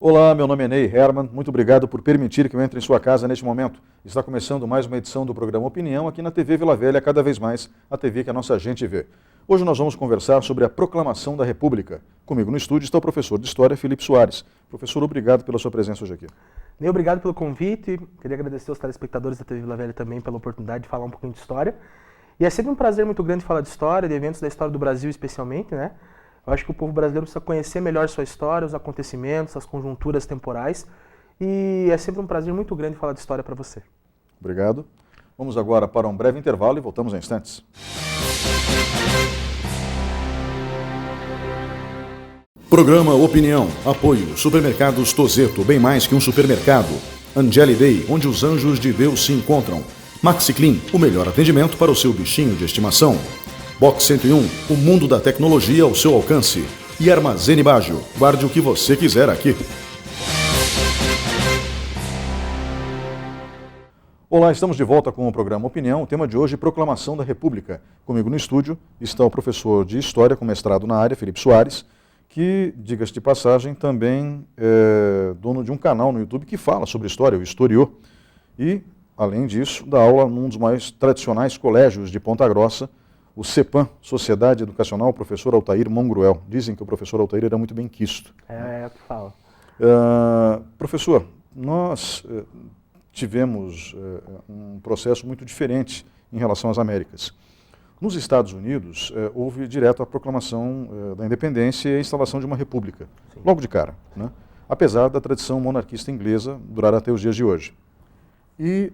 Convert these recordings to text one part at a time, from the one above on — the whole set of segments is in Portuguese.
Olá, meu nome é Ney Herman, muito obrigado por permitir que eu entre em sua casa neste momento. Está começando mais uma edição do programa Opinião aqui na TV Vila Velha, cada vez mais a TV que a nossa gente vê. Hoje nós vamos conversar sobre a Proclamação da República. Comigo no estúdio está o professor de História, Felipe Soares. Professor, obrigado pela sua presença hoje aqui. Ney, obrigado pelo convite. Queria agradecer aos telespectadores da TV Vila Velha também pela oportunidade de falar um pouquinho de história. E é sempre um prazer muito grande falar de história, de eventos da história do Brasil especialmente, né? Eu acho que o povo brasileiro precisa conhecer melhor sua história, os acontecimentos, as conjunturas temporais. E é sempre um prazer muito grande falar de história para você. Obrigado. Vamos agora para um breve intervalo e voltamos em instantes. Programa Opinião. Apoio. Supermercados Tozeto, bem mais que um supermercado. Angeli Day, onde os anjos de Deus se encontram. Maxi Clean, o melhor atendimento para o seu bichinho de estimação. Box 101, o mundo da tecnologia ao seu alcance. E Armazene Baggio, guarde o que você quiser aqui. Olá, estamos de volta com o programa Opinião. O tema de hoje é Proclamação da República. Comigo no estúdio está o professor de História com mestrado na área, Felipe Soares, que, diga-se de passagem, também é dono de um canal no YouTube que fala sobre história, o Historiô. E, além disso, dá aula num dos mais tradicionais colégios de Ponta Grossa, o CEPAM, Sociedade Educacional Professor Altair Mongruel. Dizem que o professor Altair era muito bem quisto. É o que fala. Professor, nós tivemos um processo muito diferente em relação às Américas. Nos Estados Unidos, houve direto a proclamação da independência e a instalação de uma república, sim, logo de cara, né? Apesar da tradição monarquista inglesa durar até os dias de hoje. E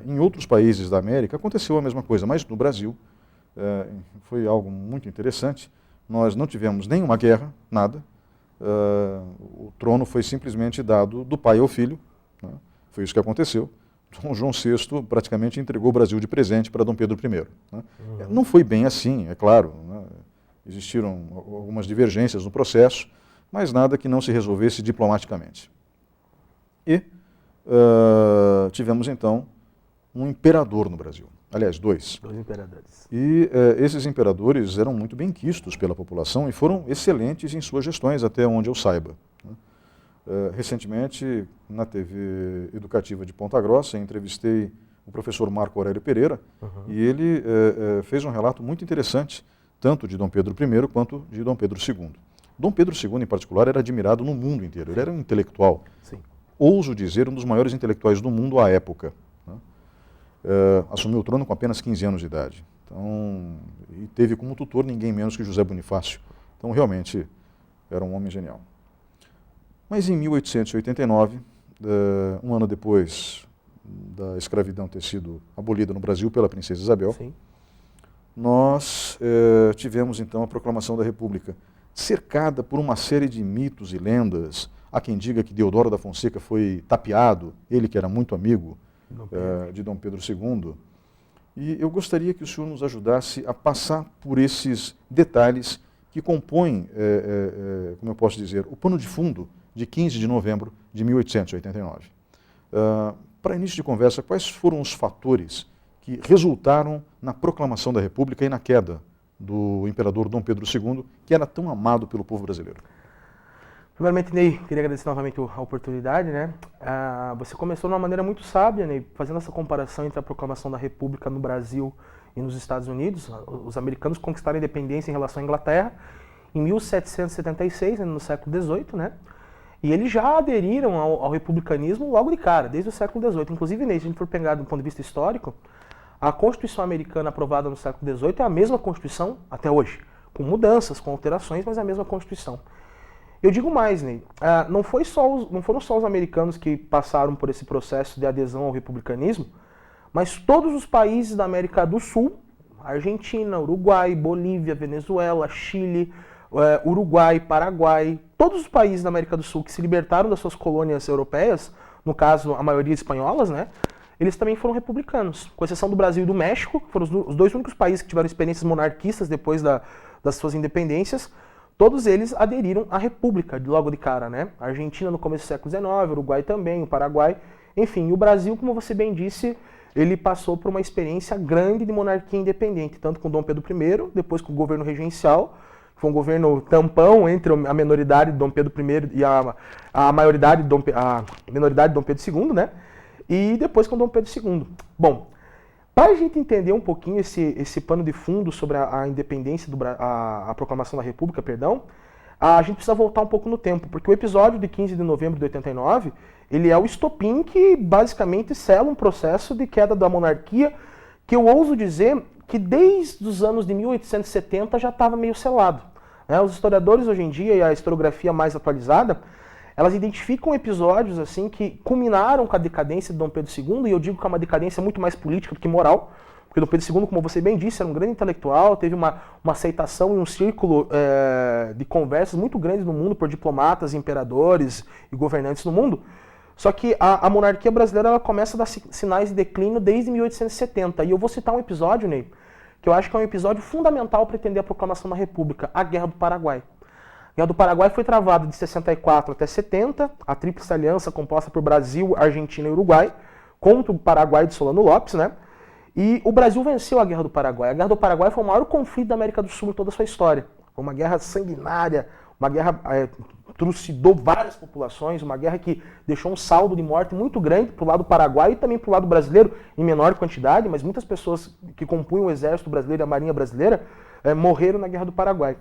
em outros países da América aconteceu a mesma coisa, mas no Brasil foi algo muito interessante. Nós não tivemos nenhuma guerra, nada. O trono foi simplesmente dado do pai ao filho, né? Foi isso que aconteceu. Dom João VI praticamente entregou o Brasil de presente para Dom Pedro I. Né? Não foi bem assim, é claro, né? Existiram algumas divergências no processo, mas nada que não se resolvesse diplomaticamente. E tivemos então um imperador no Brasil. Aliás, dois imperadores. E esses imperadores eram muito bem quistos pela população e foram excelentes em suas gestões, até onde eu saiba. Né? Recentemente, na TV Educativa de Ponta Grossa, entrevistei o professor Marco Aurélio Pereira, e ele fez um relato muito interessante, tanto de Dom Pedro I quanto de Dom Pedro II. Dom Pedro II, em particular, era admirado no mundo inteiro. Ele era um intelectual, sim, ouso dizer, um dos maiores intelectuais do mundo à época. Assumiu o trono com apenas 15 anos de idade. Então, e teve como tutor ninguém menos que José Bonifácio. Então, realmente, era um homem genial. Mas em 1889, um ano depois da escravidão ter sido abolida no Brasil pela princesa Isabel, sim, nós tivemos então a proclamação da República, cercada por uma série de mitos e lendas. Há quem diga que Deodoro da Fonseca foi tapeado, ele que era muito amigo de Dom Pedro II. E eu gostaria que o senhor nos ajudasse a passar por esses detalhes que compõem, como eu posso dizer, o pano de fundo de 15 de novembro de 1889. Para início de conversa, quais foram os fatores que resultaram na proclamação da República e na queda do imperador Dom Pedro II, que era tão amado pelo povo brasileiro? Primeiramente, Ney, queria agradecer novamente a oportunidade, né? Você começou de uma maneira muito sábia, Ney, fazendo essa comparação entre a proclamação da República no Brasil e nos Estados Unidos. Os americanos conquistaram a independência em relação à Inglaterra em 1776, né, no século XVIII, né? E eles já aderiram ao republicanismo logo de cara, desde o século XVIII. Inclusive, Ney, se a gente for pegar do ponto de vista histórico, a Constituição americana aprovada no século XVIII é a mesma Constituição até hoje, com mudanças, com alterações, mas é a mesma Constituição. Eu digo mais, Ney, não foram só os americanos que passaram por esse processo de adesão ao republicanismo, mas todos os países da América do Sul, Argentina, Uruguai, Bolívia, Venezuela, Chile, Uruguai, Paraguai, todos os países da América do Sul que se libertaram das suas colônias europeias, no caso a maioria espanholas, né, eles também foram republicanos, com exceção do Brasil e do México, que foram os dois únicos países que tiveram experiências monarquistas depois das suas independências. Todos eles aderiram à República logo de cara, né? A Argentina no começo do século XIX, o Uruguai também, o Paraguai, enfim. O Brasil, como você bem disse, ele passou por uma experiência grande de monarquia independente, tanto com Dom Pedro I, depois com o governo regencial, foi um governo tampão entre a minoridade de Dom Pedro I e a maioridade a minoridade de Dom Pedro II, né? E depois com Dom Pedro II. Bom, para a gente entender um pouquinho esse pano de fundo sobre a independência, a proclamação da República, perdão, a gente precisa voltar um pouco no tempo, porque o episódio de 15 de novembro de 89, ele é o estopim que basicamente sela um processo de queda da monarquia, que eu ouso dizer que desde os anos de 1870 já estava meio selado. Né? Os historiadores hoje em dia, e a historiografia mais atualizada, elas identificam episódios assim que culminaram com a decadência de Dom Pedro II, e eu digo que é uma decadência muito mais política do que moral, porque Dom Pedro II, como você bem disse, era um grande intelectual, teve uma aceitação em um círculo de conversas muito grande no mundo por diplomatas, imperadores e governantes no mundo. Só que a monarquia brasileira ela começa a dar sinais de declínio desde 1870. E eu vou citar um episódio, Ney, que eu acho que é um episódio fundamental para entender a proclamação da República, a Guerra do Paraguai. A Guerra do Paraguai foi travada de 64 até 70, a Tríplice Aliança composta por Brasil, Argentina e Uruguai, contra o Paraguai de Solano Lopes, né? E o Brasil venceu a Guerra do Paraguai. A Guerra do Paraguai foi o maior conflito da América do Sul em toda a sua história. Foi uma guerra sanguinária, uma guerra trucidou várias populações, uma guerra que deixou um saldo de morte muito grande para o lado paraguaio e também para o lado brasileiro, em menor quantidade, mas muitas pessoas que compunham o exército brasileiro e a marinha brasileira morreram na Guerra do Paraguai.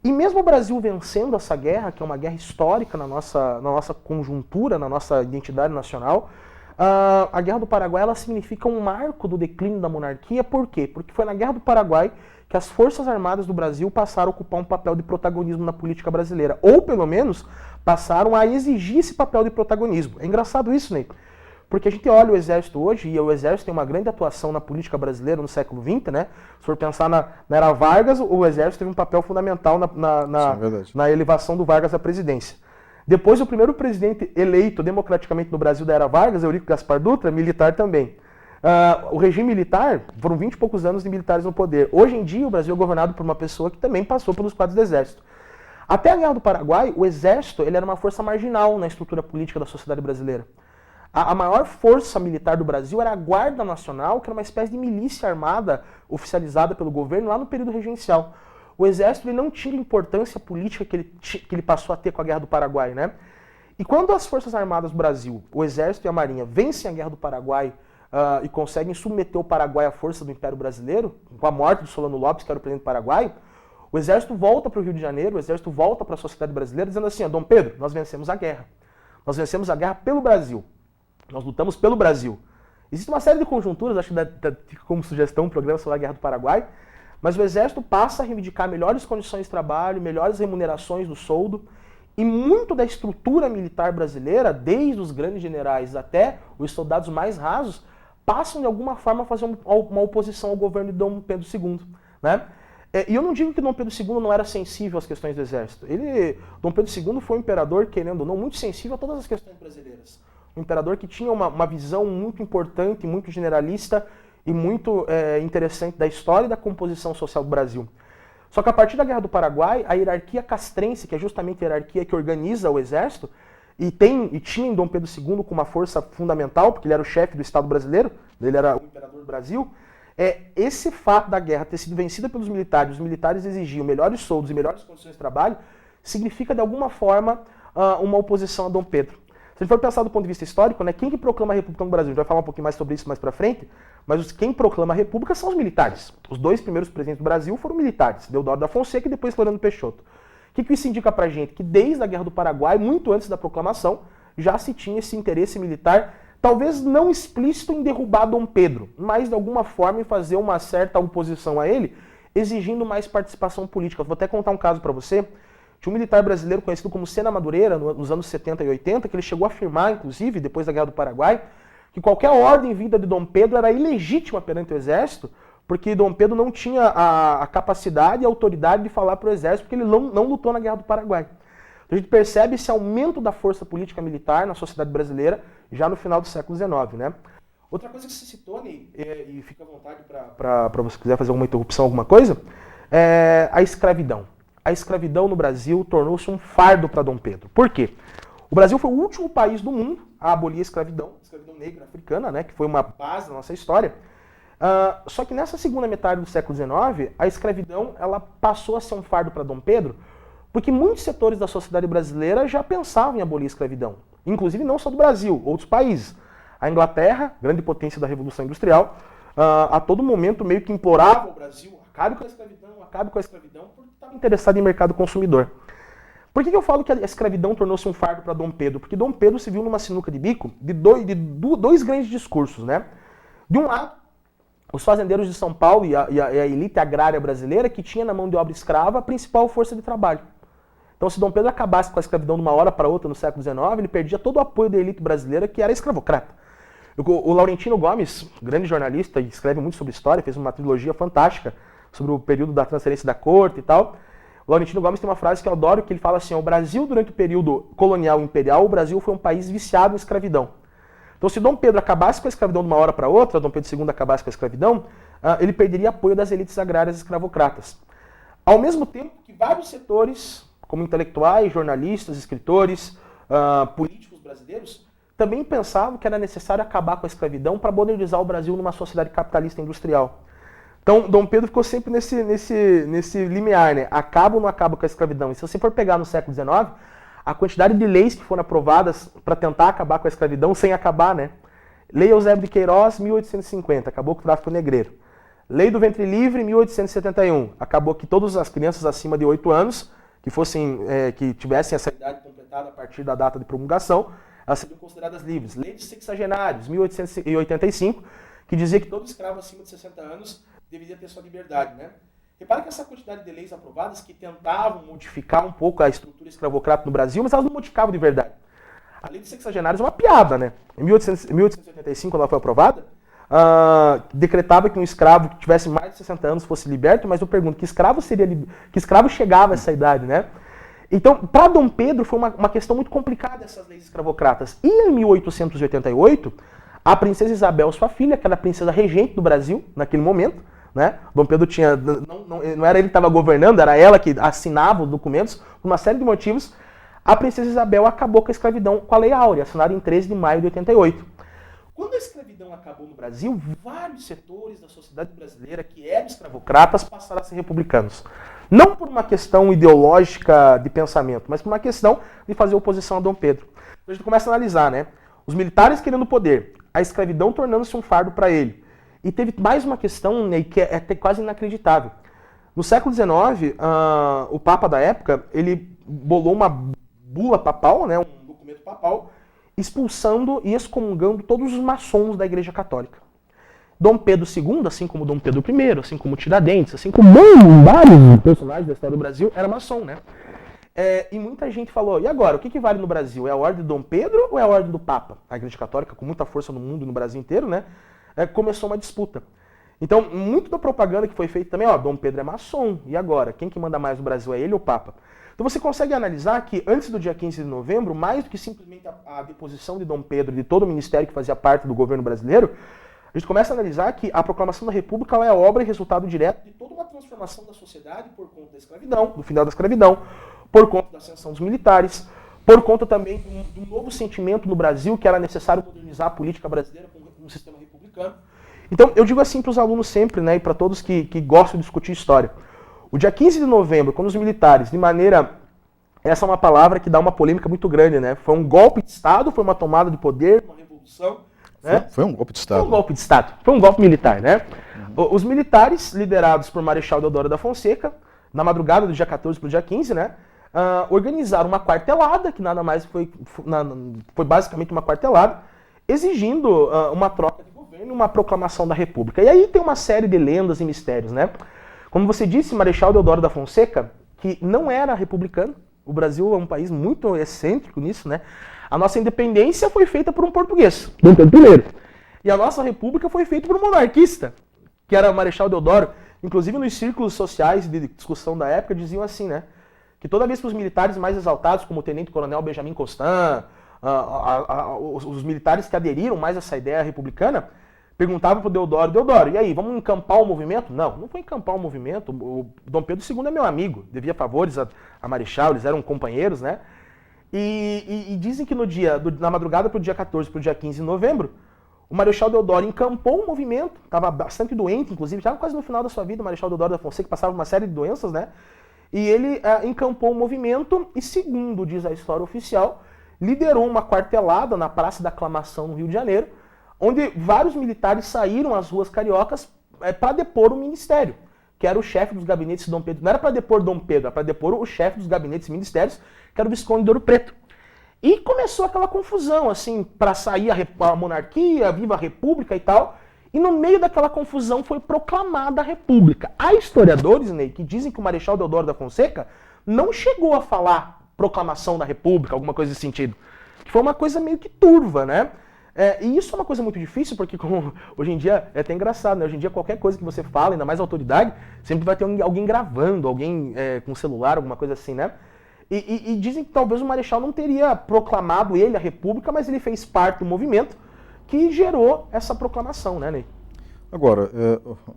E mesmo o Brasil vencendo essa guerra, que é uma guerra histórica na nossa conjuntura, na nossa identidade nacional, a Guerra do Paraguai ela significa um marco do declínio da monarquia. Por quê? Porque foi na Guerra do Paraguai que as Forças Armadas do Brasil passaram a ocupar um papel de protagonismo na política brasileira. Ou, pelo menos, passaram a exigir esse papel de protagonismo. É engraçado isso, Ney. Porque a gente olha o Exército hoje, e o Exército tem uma grande atuação na política brasileira no século XX, né? Se for pensar na era Vargas, o Exército teve um papel fundamental na elevação do Vargas à presidência. Depois, o primeiro presidente eleito democraticamente no Brasil da era Vargas, Eurico Gaspar Dutra, militar também. O regime militar, foram 20 e poucos anos de militares no poder. Hoje em dia, o Brasil é governado por uma pessoa que também passou pelos quadros do Exército. Até a Guerra do Paraguai, o Exército ele era uma força marginal na estrutura política da sociedade brasileira. A maior força militar do Brasil era a Guarda Nacional, que era uma espécie de milícia armada oficializada pelo governo lá no período regencial. O Exército ele não tinha a importância política que ele passou a ter com a Guerra do Paraguai, né? E quando as Forças Armadas do Brasil, o Exército e a Marinha, vencem a Guerra do Paraguai e conseguem submeter o Paraguai à força do Império Brasileiro, com a morte de Solano Lopes, que era o presidente do Paraguai, o Exército volta para o Rio de Janeiro, o Exército volta para a sociedade brasileira, dizendo assim, Dom Pedro, nós vencemos a guerra. Nós vencemos a guerra pelo Brasil. Nós lutamos pelo Brasil. Existe uma série de conjunturas, acho que fica como sugestão um programa sobre a Guerra do Paraguai, mas o Exército passa a reivindicar melhores condições de trabalho, melhores remunerações do soldo, e muito da estrutura militar brasileira, desde os grandes generais até os soldados mais rasos, passam de alguma forma a fazer uma oposição ao governo de Dom Pedro II. Né? E eu não digo que Dom Pedro II não era sensível às questões do Exército. Dom Pedro II foi um imperador, querendo ou não, muito sensível a todas as questões brasileiras. Um imperador que tinha uma visão muito importante, muito generalista, e muito interessante da história e da composição social do Brasil. Só que a partir da Guerra do Paraguai, a hierarquia castrense, que é justamente a hierarquia que organiza o Exército, e tinha em Dom Pedro II com uma força fundamental, porque ele era o chefe do Estado brasileiro, ele era o imperador do Brasil, esse fato da guerra ter sido vencida pelos militares, os militares exigiam melhores soldos e melhores condições de trabalho, significa de alguma forma uma oposição a Dom Pedro. Se a gente for pensar do ponto de vista histórico, né, quem que proclama a República no Brasil? A gente vai falar um pouquinho mais sobre isso mais pra frente, mas quem proclama a República são os militares. Os dois primeiros presidentes do Brasil foram militares, Deodoro da Fonseca e depois Floriano Peixoto. O que isso indica pra gente? Que desde a Guerra do Paraguai, muito antes da proclamação, já se tinha esse interesse militar, talvez não explícito em derrubar Dom Pedro, mas de alguma forma em fazer uma certa oposição a ele, exigindo mais participação política. Vou até contar um caso pra você. Tinha um militar brasileiro conhecido como Sena Madureira, nos anos 70 e 80, que ele chegou a afirmar, inclusive, depois da Guerra do Paraguai, que qualquer ordem vinda de Dom Pedro era ilegítima perante o Exército, porque Dom Pedro não tinha a capacidade e a autoridade de falar para o Exército, porque ele não lutou na Guerra do Paraguai. Então a gente percebe esse aumento da força política militar na sociedade brasileira já no final do século XIX. Né? Outra coisa que você citou, Ney, e fica à vontade para você quiser fazer alguma interrupção, alguma coisa, é a escravidão. A escravidão no Brasil tornou-se um fardo para Dom Pedro. Por quê? O Brasil foi o último país do mundo a abolir a escravidão negra africana, né, que foi uma base da nossa história. Só que nessa segunda metade do século XIX, a escravidão ela passou a ser um fardo para Dom Pedro, porque muitos setores da sociedade brasileira já pensavam em abolir a escravidão. Inclusive não só do Brasil, outros países. A Inglaterra, grande potência da Revolução Industrial, a todo momento meio que implorava ao Brasil, acabe com a escravidão, porque estava interessado em mercado consumidor. Por que eu falo que a escravidão tornou-se um fardo para Dom Pedro? Porque Dom Pedro se viu numa sinuca de bico de dois grandes discursos, né? De um lado, os fazendeiros de São Paulo e a elite agrária brasileira que tinha na mão de obra escrava a principal força de trabalho. Então, se Dom Pedro acabasse com a escravidão de uma hora para outra no século XIX, ele perdia todo o apoio da elite brasileira, que era escravocrata. O Laurentino Gomes, grande jornalista, e escreve muito sobre história, fez uma trilogia fantástica sobre o período da transferência da corte e tal. O Laurentino Gomes tem uma frase que eu adoro, que ele fala assim: o Brasil, durante o período colonial e imperial, o Brasil foi um país viciado em escravidão. Então, se Dom Pedro acabasse com a escravidão de uma hora para outra, Dom Pedro II acabasse com a escravidão, ele perderia apoio das elites agrárias escravocratas. Ao mesmo tempo que vários setores, como intelectuais, jornalistas, escritores, políticos brasileiros, também pensavam que era necessário acabar com a escravidão para modernizar o Brasil numa sociedade capitalista industrial. Então, Dom Pedro ficou sempre nesse limiar, né? Acaba ou não acaba com a escravidão? E se você for pegar no século XIX, a quantidade de leis que foram aprovadas para tentar acabar com a escravidão sem acabar, né? Lei Eusébio de Queiroz, 1850, acabou com o tráfico negreiro. Lei do Ventre Livre, 1871, acabou que todas as crianças acima de 8 anos, que tivessem essa idade completada a partir da data de promulgação, elas seriam consideradas livres. Lei de Sexagenários, 1885, que dizia que todo escravo acima de 60 anos deveria ter sua liberdade, né? Repara que essa quantidade de leis aprovadas que tentavam modificar um pouco a estrutura escravocrata no Brasil, mas elas não modificavam de verdade. A Lei de Sexagenários é uma piada, né? Em 1885, quando ela foi aprovada, decretava que um escravo que tivesse mais de 60 anos fosse liberto, mas eu pergunto, que escravo chegava a essa idade, né? Então, para Dom Pedro foi uma questão muito complicada essas leis escravocratas. E em 1888, a princesa Isabel, sua filha, que era a princesa regente do Brasil naquele momento, né? Dom Pedro tinha, não era ele que estava governando, era ela que assinava os documentos, por uma série de motivos. A princesa Isabel acabou com a escravidão com a Lei Áurea, assinada em 13 de maio de 88. Quando a escravidão acabou no Brasil, vários setores da sociedade brasileira que eram escravocratas passaram a ser republicanos. Não por uma questão ideológica de pensamento, mas por uma questão de fazer oposição a Dom Pedro. Então a gente começa a analisar, né? Os militares querendo poder, a escravidão tornando-se um fardo para ele. E teve mais uma questão, né, que é até quase inacreditável. No século XIX, o Papa da época, ele bolou uma bula papal, né, um documento papal, expulsando e excomungando todos os maçons da Igreja Católica. Dom Pedro II, assim como Dom Pedro I, assim como Tiradentes, assim como vários personagens da história do Brasil, era maçom, né? E muita gente falou, e agora, o que vale no Brasil? É a ordem de Dom Pedro ou é a ordem do Papa? A Igreja Católica, com muita força no mundo e no Brasil inteiro, né? Começou uma disputa. Então, muito da propaganda que foi feita também, Dom Pedro é maçom, e agora? Quem que manda mais no Brasil, é ele ou o Papa? Então você consegue analisar que antes do dia 15 de novembro, mais do que simplesmente a deposição de Dom Pedro e de todo o ministério que fazia parte do governo brasileiro, a gente começa a analisar que a proclamação da República ela é obra e resultado direto de toda uma transformação da sociedade por conta da escravidão, do final da escravidão, por conta da ascensão dos militares, por conta também de um novo sentimento no Brasil que era necessário modernizar a política brasileira com um sistema republicano. Então, eu digo assim para os alunos sempre, né, e para todos que gostam de discutir história. O dia 15 de novembro, quando os militares, de maneira... Essa é uma palavra que dá uma polêmica muito grande, né? Foi um golpe de Estado, foi uma tomada de poder, uma revolução. Né? Foi um golpe de Estado. Foi um golpe de Estado, foi um golpe militar, né? Os militares, liderados por Marechal Deodoro da Fonseca, na madrugada do dia 14 para o dia 15, né? Organizaram uma quartelada, que nada mais foi basicamente uma quartelada, exigindo uma troca de governo e uma proclamação da República. E aí tem uma série de lendas e mistérios, né? Como você disse, Marechal Deodoro da Fonseca, que não era republicano, o Brasil é um país muito excêntrico nisso, né? A nossa independência foi feita por um português, Dom Pedro I. E a nossa república foi feita por um monarquista, que era o Marechal Deodoro. Inclusive nos círculos sociais de discussão da época diziam assim, né? Que toda vez que os militares mais exaltados, como o tenente-coronel Benjamin Constant, os militares que aderiram mais a essa ideia republicana, perguntavam para o Deodoro, e aí, vamos encampar o movimento? Não foi encampar o movimento. O Dom Pedro II é meu amigo, devia favores a Marechal, eles eram companheiros, né? E dizem que na madrugada para o dia 14 para o dia 15 de novembro, o Marechal Deodoro encampou um movimento, estava bastante doente, inclusive, já quase no final da sua vida, o Marechal Deodoro da Fonseca passava uma série de doenças, né? E ele encampou um movimento e, segundo diz a história oficial, liderou uma quartelada na Praça da Aclamação, no Rio de Janeiro, onde vários militares saíram às ruas cariocas para depor o ministério, que era o chefe dos gabinetes de Dom Pedro. Não era para depor Dom Pedro, era para depor o chefe dos gabinetes e ministérios, que era o Visconde de Ouro Preto. E começou aquela confusão, assim, para sair a monarquia, viva a república e tal. E no meio daquela confusão foi proclamada a república. Há historiadores, Ney, que dizem que o Marechal Deodoro da Fonseca não chegou a falar proclamação da república, alguma coisa nesse sentido. Que foi uma coisa meio que turva, né? E isso é uma coisa muito difícil, porque como hoje em dia é até engraçado, né? Hoje em dia qualquer coisa que você fala, ainda mais autoridade, sempre vai ter alguém gravando, alguém com celular, alguma coisa assim, né? E dizem que talvez o Marechal não teria proclamado ele a república, mas ele fez parte do movimento que gerou essa proclamação, né, Ney? Agora,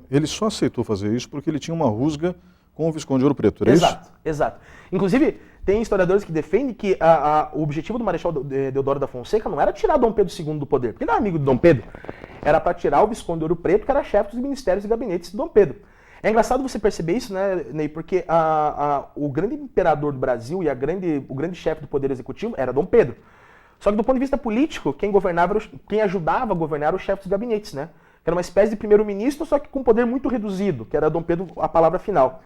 ele só aceitou fazer isso porque ele tinha uma rusga com o Visconde de Ouro Preto, era Exato, isso? exato. Inclusive, tem historiadores que defendem que o objetivo do Marechal Deodoro da Fonseca não era tirar Dom Pedro II do poder, porque ele era amigo de Dom Pedro. Era para tirar o Visconde de Ouro Preto, que era chefe dos ministérios e gabinetes de Dom Pedro. É engraçado você perceber isso, né, Ney, porque o grande imperador do Brasil e o grande chefe do poder executivo era Dom Pedro. Só que do ponto de vista político, quem ajudava a governar era o chefe dos gabinetes, né? Que era uma espécie de primeiro-ministro, só que com poder muito reduzido, que era Dom Pedro a palavra final.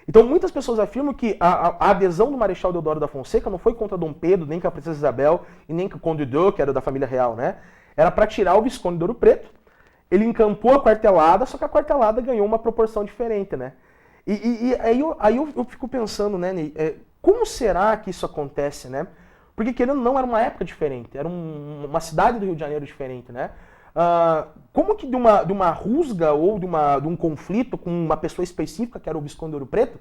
Então muitas pessoas afirmam que a adesão do Marechal Deodoro da Fonseca não foi contra Dom Pedro, nem com a Princesa Isabel, e nem com o Conde d'Eu, que era da família real, né? Era para tirar o Visconde de Ouro Preto. Ele encampou a quartelada, só que a quartelada ganhou uma proporção diferente, né? E aí eu fico pensando, né, Ney, como será que isso acontece, né? Porque, querendo ou não, era uma época diferente, era uma cidade do Rio de Janeiro diferente, né? Como que de uma rusga ou de um conflito com uma pessoa específica, que era o Visconde de Ouro Preto,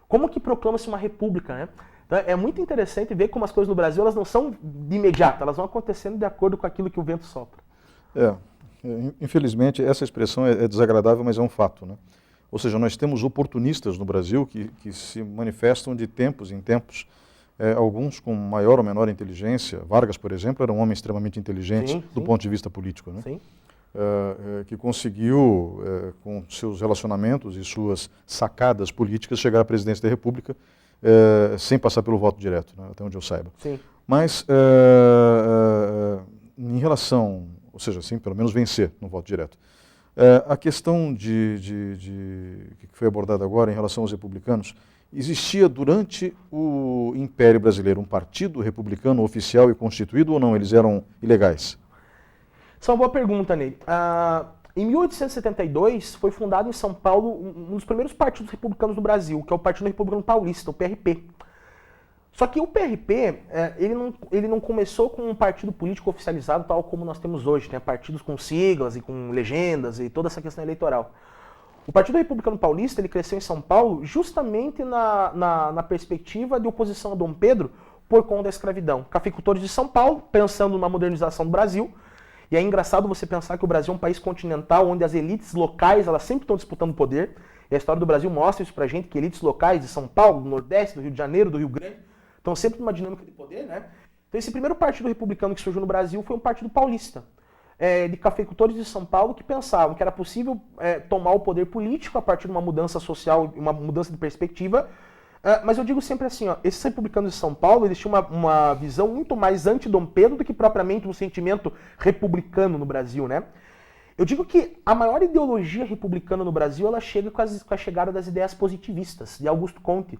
como que proclama-se uma república, né? Então, é muito interessante ver como as coisas no Brasil elas não são de imediato, elas vão acontecendo de acordo com aquilo que o vento sopra. Infelizmente, essa expressão é desagradável, mas é um fato, né? Ou seja, nós temos oportunistas no Brasil que se manifestam de tempos em tempos, alguns com maior ou menor inteligência. Vargas, por exemplo, era um homem extremamente inteligente do ponto de vista político, né? Sim. Que conseguiu, com seus relacionamentos e suas sacadas políticas, chegar à presidência da República sem passar pelo voto direto, né? Até onde eu saiba. Sim. Mas, em relação, ou seja, sim, pelo menos vencer no voto direto. A questão que foi abordada agora em relação aos republicanos, existia durante o Império Brasileiro um partido republicano oficial e constituído ou não? Eles eram ilegais? Essa é uma boa pergunta, Ney. Em 1872 foi fundado em São Paulo um dos primeiros partidos republicanos do Brasil, que é o Partido Republicano Paulista, o PRP. Só que o PRP, ele não começou com um partido político oficializado tal como nós temos hoje, né? Partidos com siglas e com legendas e toda essa questão eleitoral. O Partido Republicano Paulista ele cresceu em São Paulo justamente na perspectiva de oposição a Dom Pedro por conta da escravidão. Cafeicultores de São Paulo, pensando numa modernização do Brasil. E é engraçado você pensar que o Brasil é um país continental onde as elites locais elas sempre estão disputando poder. E a história do Brasil mostra isso pra gente, que elites locais de São Paulo, do Nordeste, do Rio de Janeiro, do Rio Grande, estão sempre numa dinâmica de poder, né? Então esse primeiro partido republicano que surgiu no Brasil foi um partido paulista. De cafeicultores de São Paulo que pensavam que era possível tomar o poder político a partir de uma mudança social, uma mudança de perspectiva. Mas eu digo sempre assim, esses republicanos de São Paulo eles tinham uma visão muito mais anti-Dom Pedro do que propriamente um sentimento republicano no Brasil, né? Eu digo que a maior ideologia republicana no Brasil ela chega com a chegada das ideias positivistas, de Augusto Comte,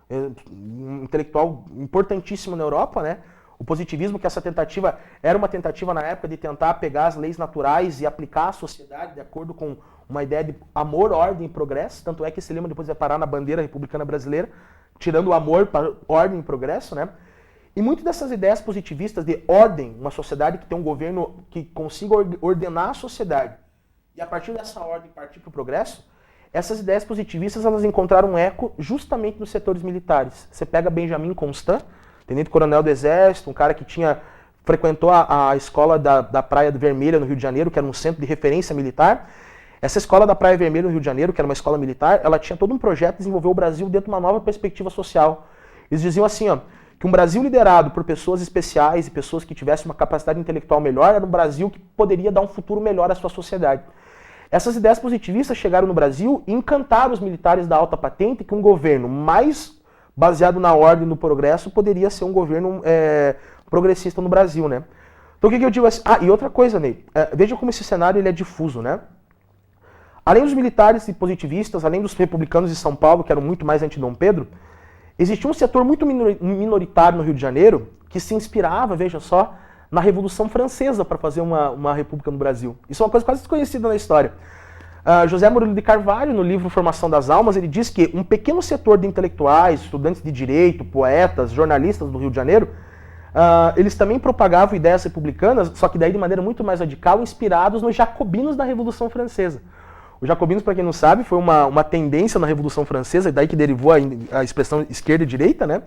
um intelectual importantíssimo na Europa, né? O positivismo, que essa tentativa era uma tentativa na época de tentar pegar as leis naturais e aplicar à sociedade de acordo com uma ideia de amor, ordem e progresso. Tanto é que esse lema depois vai parar na bandeira republicana brasileira, tirando o amor para ordem e progresso, né? E muitas dessas ideias positivistas de ordem, uma sociedade que tem um governo que consiga ordenar a sociedade, e a partir dessa ordem partir para o progresso, essas ideias positivistas elas encontraram eco justamente nos setores militares. Você pega Benjamin Constant, tenente-coronel do Exército, um cara que frequentou a escola da Praia Vermelha no Rio de Janeiro, que era um centro de referência militar. Essa escola da Praia Vermelha no Rio de Janeiro, que era uma escola militar, ela tinha todo um projeto de desenvolver o Brasil dentro de uma nova perspectiva social. Eles diziam assim, que um Brasil liderado por pessoas especiais e pessoas que tivessem uma capacidade intelectual melhor era um Brasil que poderia dar um futuro melhor à sua sociedade. Essas ideias positivistas chegaram no Brasil e encantaram os militares da alta patente que um governo mais baseado na ordem e no progresso poderia ser um governo progressista no Brasil, né? Então o que eu digo assim? E outra coisa, Ney, veja como esse cenário ele é difuso, né? Além dos militares e positivistas, além dos republicanos de São Paulo, que eram muito mais anti-Dom Pedro, existia um setor muito minoritário no Rio de Janeiro que se inspirava, veja só, na Revolução Francesa para fazer uma república no Brasil. Isso é uma coisa quase desconhecida na história. José Murilo de Carvalho, no livro Formação das Almas, ele diz que um pequeno setor de intelectuais, estudantes de direito, poetas, jornalistas do Rio de Janeiro, eles também propagavam ideias republicanas, só que daí de maneira muito mais radical, inspirados nos jacobinos da Revolução Francesa. Os jacobinos, para quem não sabe, foi uma tendência na Revolução Francesa, e daí que derivou a expressão esquerda e direita, né?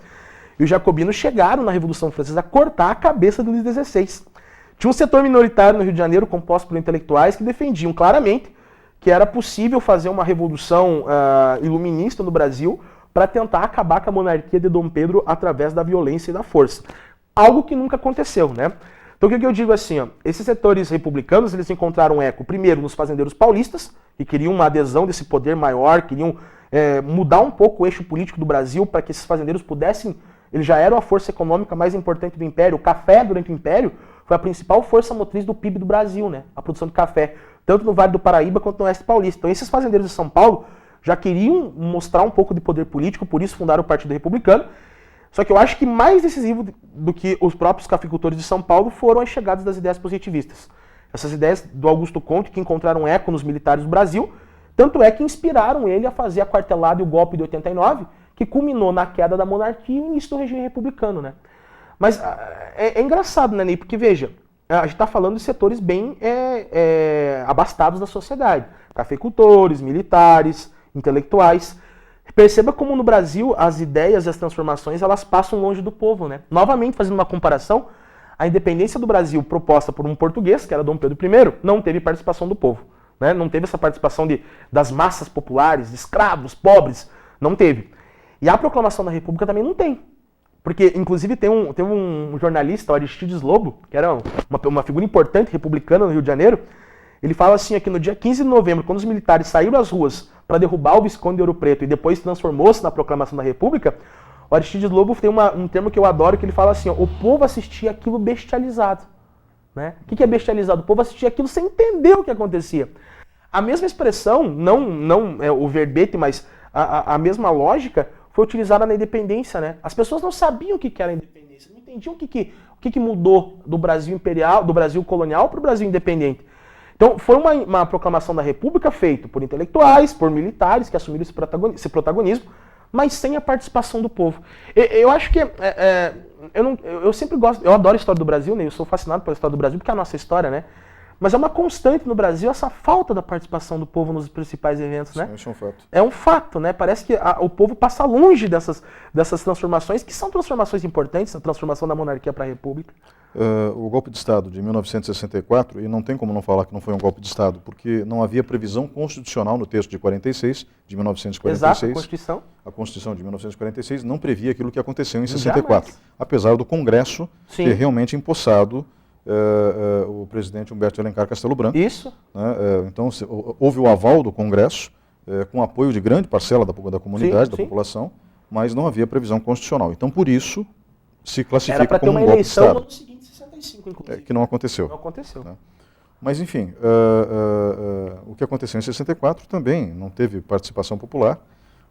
E os jacobinos chegaram na Revolução Francesa a cortar a cabeça do Luís XVI. Tinha um setor minoritário no Rio de Janeiro, composto por intelectuais, que defendiam claramente que era possível fazer uma revolução iluminista no Brasil para tentar acabar com a monarquia de Dom Pedro através da violência e da força. Algo que nunca aconteceu, né? Então o que eu digo assim, esses setores republicanos, eles encontraram eco, primeiro, nos fazendeiros paulistas, que queriam uma adesão desse poder maior, queriam mudar um pouco o eixo político do Brasil para que esses fazendeiros pudessem, eles já eram a força econômica mais importante do Império. O café, durante o Império, foi a principal força motriz do PIB do Brasil, né? A produção de café, tanto no Vale do Paraíba quanto no Oeste Paulista. Então esses fazendeiros de São Paulo já queriam mostrar um pouco de poder político, por isso fundaram o Partido Republicano. Só que eu acho que mais decisivo do que os próprios cafeicultores de São Paulo foram as chegadas das ideias positivistas. Essas ideias do Augusto Conte, que encontraram eco nos militares do Brasil, tanto é que inspiraram ele a fazer a quartelada e o golpe de 89, que culminou na queda da monarquia e o início do regime republicano, né? Mas é engraçado, né, Ney? Porque, veja, a gente está falando de setores bem abastados da sociedade. Cafeicultores, militares, intelectuais. Perceba como no Brasil as ideias e as transformações elas passam longe do povo, né? Novamente, fazendo uma comparação, a independência do Brasil proposta por um português, que era Dom Pedro I, não teve participação do povo, né? Não teve essa participação das massas populares, de escravos, pobres, não teve. E a proclamação da República também não tem. Porque, inclusive, tem um jornalista, o Aristides Lobo, que era uma figura importante republicana no Rio de Janeiro. Ele fala assim, que no dia 15 de novembro, quando os militares saíram às ruas para derrubar o Visconde de Ouro Preto e depois transformou-se na proclamação da República, o Aristides Lobo tem um termo que eu adoro, que ele fala assim, o povo assistia aquilo bestializado. Né? O que é bestializado? O povo assistia aquilo sem entender o que acontecia. A mesma expressão, não o verbete, mas a mesma lógica, foi utilizada na independência, né? As pessoas não sabiam o que era a independência, não entendiam o que mudou do Brasil imperial, do Brasil colonial para o Brasil independente. Então, foi uma proclamação da República feita por intelectuais, por militares que assumiram esse protagonismo, mas sem a participação do povo. Eu acho que eu sempre gosto, eu adoro a história do Brasil, né? Eu sou fascinado pela história do Brasil, porque é a nossa história, né? Mas é uma constante no Brasil essa falta da participação do povo nos principais eventos, né? Isso é um fato. É um fato, né? Parece que o povo passa longe dessas transformações, que são transformações importantes, a transformação da monarquia para a república. O golpe de Estado de 1964, e não tem como não falar que não foi um golpe de Estado, porque não havia previsão constitucional no texto de 46, de 1946. Exato, a Constituição. A Constituição de 1946 não previa aquilo que aconteceu em 64, apesar do Congresso ter realmente empossado o presidente Humberto de Alencar Castelo Branco. Isso. Né? Então, houve o aval do Congresso, com apoio de grande parcela da comunidade, da população, mas não havia previsão constitucional. Então, por isso, se classifica como um golpe de Estado. Era para ter uma eleição no ano seguinte, 65, inclusive. Que não aconteceu. Não aconteceu. Né? Mas, enfim, o que aconteceu em 64 também não teve participação popular,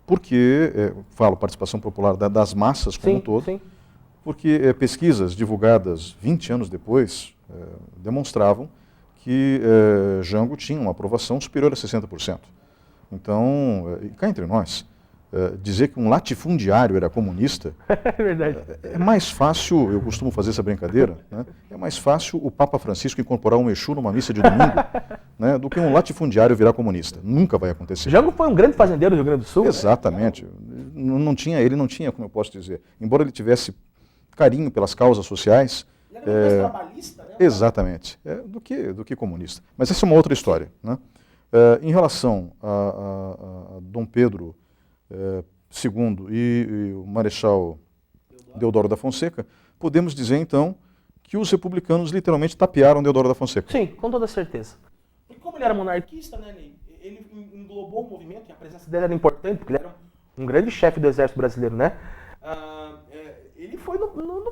porque, falo participação popular das massas como um todo, sim. Porque pesquisas divulgadas 20 anos depois demonstravam que Jango tinha uma aprovação superior a 60%. Então, cá entre nós, dizer que um latifundiário era comunista é verdade. É mais fácil, eu costumo fazer essa brincadeira, né? É mais fácil o Papa Francisco incorporar um Exu numa missa de domingo, né, do que um latifundiário virar comunista. Nunca vai acontecer. Jango foi um grande fazendeiro do Rio Grande do Sul. Exatamente. Né? Ele não tinha, como eu posso dizer, embora ele tivesse carinho pelas causas sociais. Ele era mais trabalhista, né? Exatamente, do que comunista. Mas essa é uma outra história. Né? Em relação a Dom Pedro II e o Marechal Deodoro da Fonseca, podemos dizer então que os republicanos literalmente tapearam Deodoro da Fonseca. Sim, com toda certeza. E como ele era monarquista, né, ele englobou o movimento, e a presença dele era importante, porque ele era um grande chefe do exército brasileiro, né? Ele foi no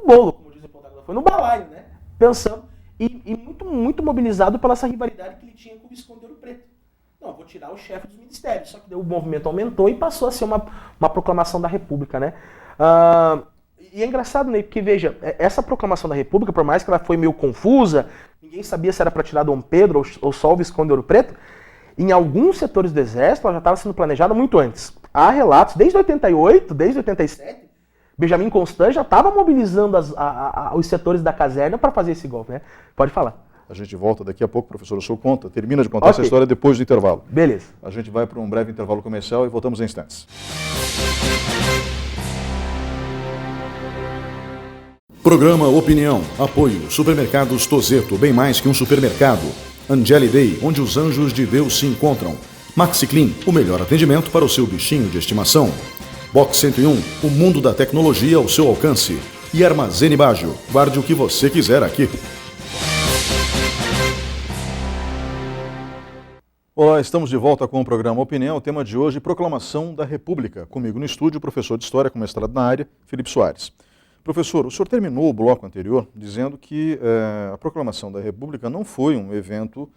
bolo, como diz o Pontagrossi, foi no balaio, né? Pensando, e muito mobilizado pela essa rivalidade que ele tinha com o Visconde de Ouro Preto. Não, vou tirar o chefe dos ministérios. Só que daí o movimento aumentou e passou a ser uma proclamação da República, né? E é engraçado, né? Porque, veja, essa proclamação da República, por mais que ela foi meio confusa, ninguém sabia se era para tirar Dom Pedro ou só o Visconde de Ouro Preto, em alguns setores do Exército ela já estava sendo planejada muito antes. Há relatos, desde 88, desde 87, Benjamin Constant já estava mobilizando os setores da caserna para fazer esse golpe, né? Pode falar. A gente volta daqui a pouco, professor, o senhor termina de contar essa história depois do intervalo. Beleza. A gente vai para um breve intervalo comercial e voltamos em instantes. Programa Opinião. Apoio. Supermercados Tozeto, bem mais que um supermercado. Angeli Day, onde os anjos de Deus se encontram. Maxi Clean, o melhor atendimento para o seu bichinho de estimação. Box 101, o mundo da tecnologia ao seu alcance. E Armazene Baggio, guarde o que você quiser aqui. Olá, estamos de volta com o programa Opinião. O tema de hoje, Proclamação da República. Comigo no estúdio, o professor de História com mestrado na área, Felipe Soares. Professor, o senhor terminou o bloco anterior dizendo que a Proclamação da República não foi um evento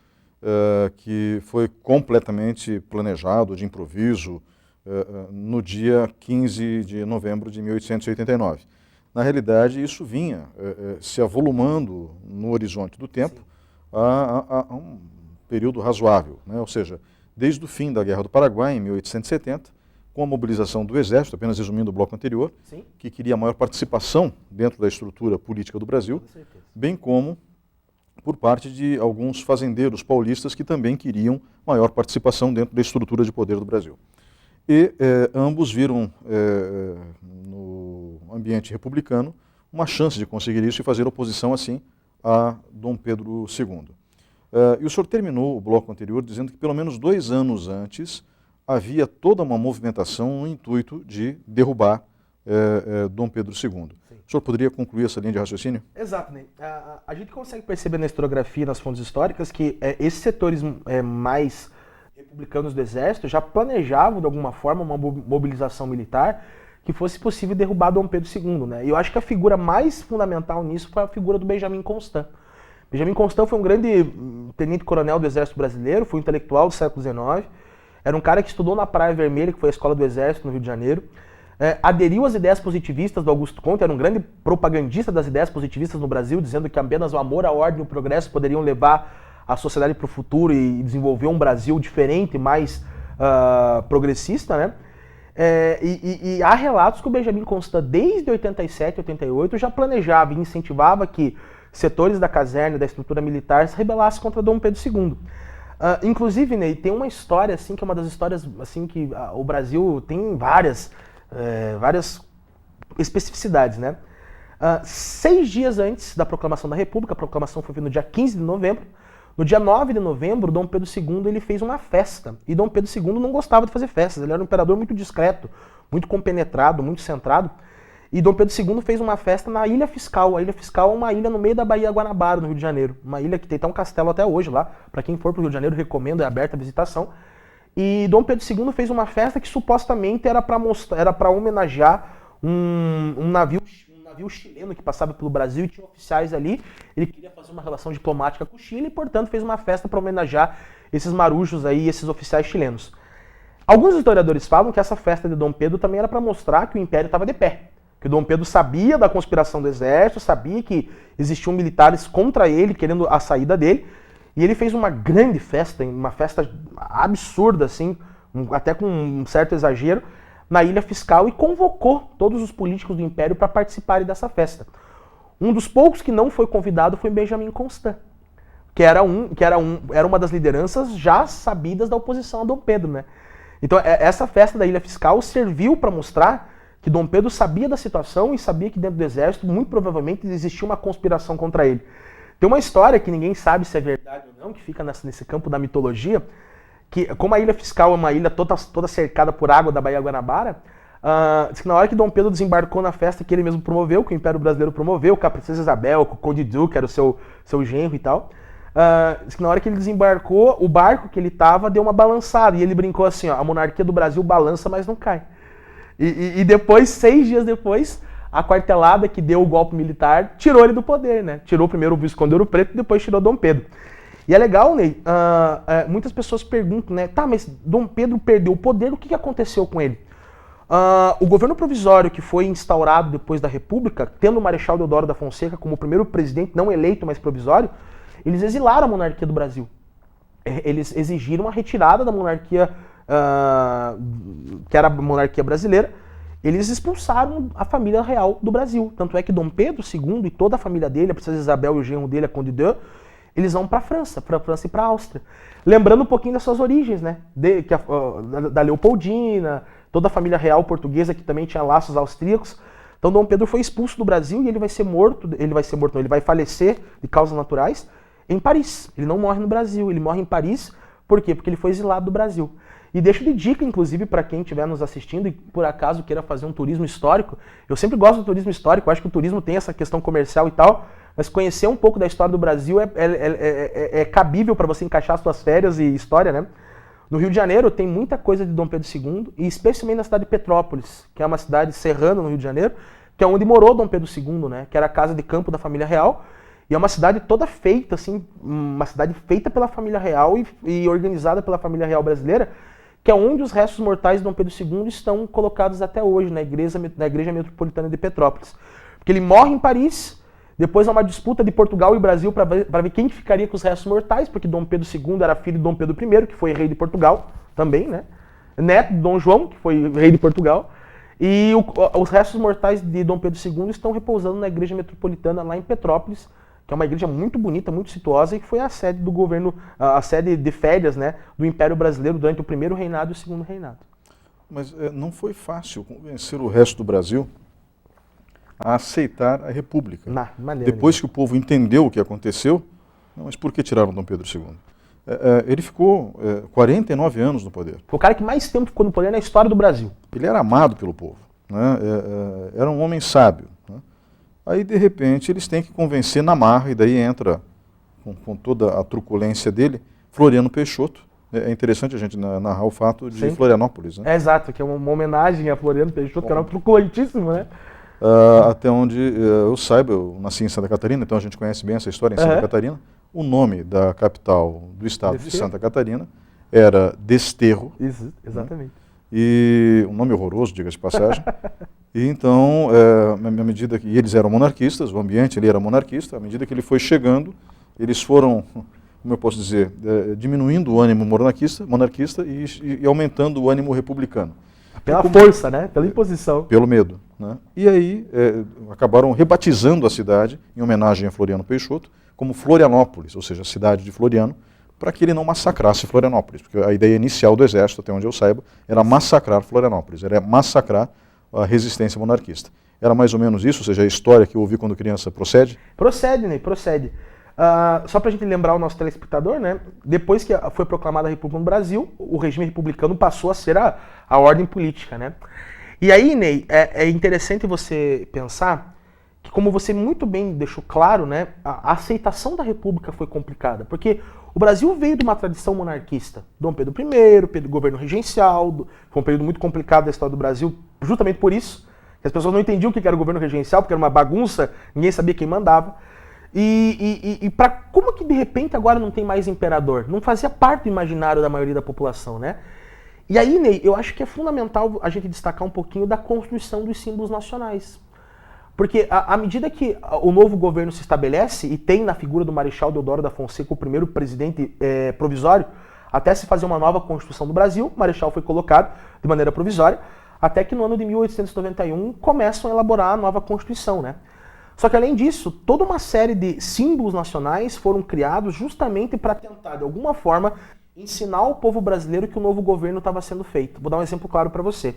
que foi completamente planejado, de improviso, no dia 15 de novembro de 1889. Na realidade, isso vinha se avolumando no horizonte do tempo a um período razoável, né? Ou seja, desde o fim da Guerra do Paraguai, em 1870, com a mobilização do Exército, apenas resumindo o bloco anterior, que queria maior participação dentro da estrutura política do Brasil, bem como por parte de alguns fazendeiros paulistas que também queriam maior participação dentro da estrutura de poder do Brasil. E ambos viram no ambiente republicano uma chance de conseguir isso e fazer oposição, assim, a Dom Pedro II. E o senhor terminou o bloco anterior dizendo que pelo menos 2 anos antes havia toda uma movimentação no intuito de derrubar Dom Pedro II. Sim. O senhor poderia concluir essa linha de raciocínio? Exato, Ney. A gente consegue perceber na historiografia, nas fontes históricas, que esses setores mais republicanos do Exército já planejavam, de alguma forma, uma mobilização militar que fosse possível derrubar Dom Pedro II. Né? E eu acho que a figura mais fundamental nisso foi a figura do Benjamin Constant. Benjamin Constant foi um grande tenente-coronel do Exército Brasileiro, foi um intelectual do século XIX, era um cara que estudou na Praia Vermelha, que foi a escola do Exército no Rio de Janeiro, aderiu às ideias positivistas do Augusto Comte, era um grande propagandista das ideias positivistas no Brasil, dizendo que apenas o amor, a ordem e o progresso poderiam levar a sociedade para o futuro e desenvolver um Brasil diferente, mais progressista, né? E há relatos que o Benjamin Constant, desde 87, 88, já planejava e incentivava que setores da caserna, da estrutura militar, se rebelassem contra Dom Pedro II. Inclusive, Ney, tem uma história, assim, que é uma das histórias, assim, que o Brasil tem várias especificidades, né? 6 dias antes da proclamação da República, a proclamação foi no dia 15 de novembro, no dia 9 de novembro, Dom Pedro II ele fez uma festa. E Dom Pedro II não gostava de fazer festas, ele era um imperador muito discreto, muito compenetrado, muito centrado. E Dom Pedro II fez uma festa na Ilha Fiscal. A Ilha Fiscal é uma ilha no meio da Baía Guanabara, no Rio de Janeiro. Uma ilha que tem até um castelo até hoje lá. Para quem for para o Rio de Janeiro, recomendo, é aberta a visitação. E Dom Pedro II fez uma festa que supostamente era para homenagear um navio chileno que passava pelo Brasil e tinha oficiais ali. Ele queria fazer uma relação diplomática com o Chile e, portanto, fez uma festa para homenagear esses marujos aí, esses oficiais chilenos. Alguns historiadores falam que essa festa de Dom Pedro também era para mostrar que o Império estava de pé. Que o Dom Pedro sabia da conspiração do exército, sabia que existiam militares contra ele, querendo a saída dele. E ele fez uma grande festa, uma festa absurda, assim, até com um certo exagero, na Ilha Fiscal e convocou todos os políticos do Império para participarem dessa festa. Um dos poucos que não foi convidado foi Benjamin Constant, que era uma das lideranças já sabidas da oposição a Dom Pedro, né? Então essa festa da Ilha Fiscal serviu para mostrar que Dom Pedro sabia da situação e sabia que dentro do exército, muito provavelmente, existia uma conspiração contra ele. Tem uma história que ninguém sabe se é verdade ou não, que fica nesse campo da mitologia, que como a Ilha Fiscal é uma ilha toda cercada por água da Baía Guanabara, Diz que na hora que Dom Pedro desembarcou na festa que ele mesmo promoveu, que o Império Brasileiro promoveu, com a Princesa Isabel, com o Conde Duque, que era o seu genro e tal, diz que na hora que ele desembarcou, o barco que ele tava deu uma balançada, e ele brincou assim, ó, a monarquia do Brasil balança, mas não cai. E depois, 6 dias depois, a quartelada que deu o golpe militar tirou ele do poder, né? Tirou primeiro o Visconde Ouro Preto e depois tirou Dom Pedro. E é legal, Ney, muitas pessoas perguntam, né? Tá, mas Dom Pedro perdeu o poder, o que aconteceu com ele? O governo provisório que foi instaurado depois da República, tendo o Marechal Deodoro da Fonseca como o primeiro presidente não eleito, mas provisório, eles exilaram a monarquia do Brasil. Eles exigiram a retirada da monarquia, que era a monarquia brasileira. Eles expulsaram a família real do Brasil. Tanto é que Dom Pedro II e toda a família dele, a princesa Isabel e o genro dele, a Conde de, eles vão para a França e para a Áustria. Lembrando um pouquinho das suas origens, né? Da Leopoldina, toda a família real portuguesa que também tinha laços austríacos. Então Dom Pedro foi expulso do Brasil e ele vai falecer de causas naturais em Paris. Ele não morre no Brasil, ele morre em Paris. Por quê? Porque ele foi exilado do Brasil. E deixo de dica, inclusive, para quem estiver nos assistindo e por acaso queira fazer um turismo histórico. Eu sempre gosto do turismo histórico, eu acho que o turismo tem essa questão comercial e tal, mas conhecer um pouco da história do Brasil é cabível para você encaixar suas férias e história, né? No Rio de Janeiro tem muita coisa de Dom Pedro II, e especialmente na cidade de Petrópolis, que é uma cidade serrana no Rio de Janeiro, que é onde morou Dom Pedro II, né? Que era a casa de campo da família real, e é uma cidade toda feita, assim, uma cidade feita pela família real e organizada pela família real brasileira, que é onde os restos mortais de Dom Pedro II estão colocados até hoje, na igreja metropolitana de Petrópolis. Porque ele morre em Paris, depois há uma disputa de Portugal e Brasil para ver quem ficaria com os restos mortais, porque Dom Pedro II era filho de Dom Pedro I, que foi rei de Portugal também, né? Neto de Dom João, que foi rei de Portugal. E os restos mortais de Dom Pedro II estão repousando na igreja metropolitana lá em Petrópolis, que é uma igreja muito bonita, muito situosa, e que foi a sede do governo, a sede de férias, né, do Império Brasileiro durante o primeiro reinado e o segundo reinado. Mas não foi fácil convencer o resto do Brasil a aceitar a República. Depois que o povo entendeu o que aconteceu, mas por que tiraram Dom Pedro II? Ele ficou 49 anos no poder. Foi o cara que mais tempo ficou no poder na história do Brasil. Ele era amado pelo povo, né? Era um homem sábio, né? Aí, de repente, eles têm que convencer na marra, e daí entra, com toda a truculência dele, Floriano Peixoto. É interessante a gente narrar o fato de Sim. Florianópolis, né? Exato, que é uma homenagem a Floriano Peixoto, que era um truculentíssimo, né? Até onde eu saiba, eu nasci em Santa Catarina, então a gente conhece bem essa história em Santa Catarina. O nome da capital do estado de Santa Catarina era Desterro. Isso, exatamente. Né? E um nome horroroso, diga-se de passagem. E então, à medida que eles eram monarquistas, o ambiente ele era monarquista, à medida que ele foi chegando, eles foram, como eu posso dizer, diminuindo o ânimo monarquista e aumentando o ânimo republicano. Pela força, né? Pela imposição. Pelo medo. Né? E aí acabaram rebatizando a cidade, em homenagem a Floriano Peixoto, como Florianópolis, ou seja, a cidade de Floriano, para que ele não massacrasse Florianópolis. Porque a ideia inicial do exército, até onde eu saiba, era massacrar Florianópolis, era massacrar a resistência monarquista. Era mais ou menos isso, ou seja, a história que eu ouvi quando criança procede? Procede, Ney, procede. Só para a gente lembrar o nosso telespectador, né? Depois que foi proclamada a República no Brasil, o regime republicano passou a ser a ordem política, né? E aí, Ney, é interessante você pensar que, como você muito bem deixou claro, né, a aceitação da República foi complicada, porque o Brasil veio de uma tradição monarquista. Dom Pedro I, governo regencial, foi um período muito complicado da história do Brasil, justamente por isso, que as pessoas não entendiam o que era o governo regencial, porque era uma bagunça, ninguém sabia quem mandava. Como que de repente agora não tem mais imperador? Não fazia parte do imaginário da maioria da população, né? E aí, Ney, eu acho que é fundamental a gente destacar um pouquinho da construção dos símbolos nacionais. Porque à medida que o novo governo se estabelece, e tem na figura do Marechal Deodoro da Fonseca o primeiro presidente provisório, até se fazer uma nova Constituição do Brasil, o Marechal foi colocado de maneira provisória, até que no ano de 1891 começam a elaborar a nova Constituição, né? Só que além disso, toda uma série de símbolos nacionais foram criados justamente para tentar, de alguma forma, ensinar ao povo brasileiro que o novo governo estava sendo feito. Vou dar um exemplo claro para você.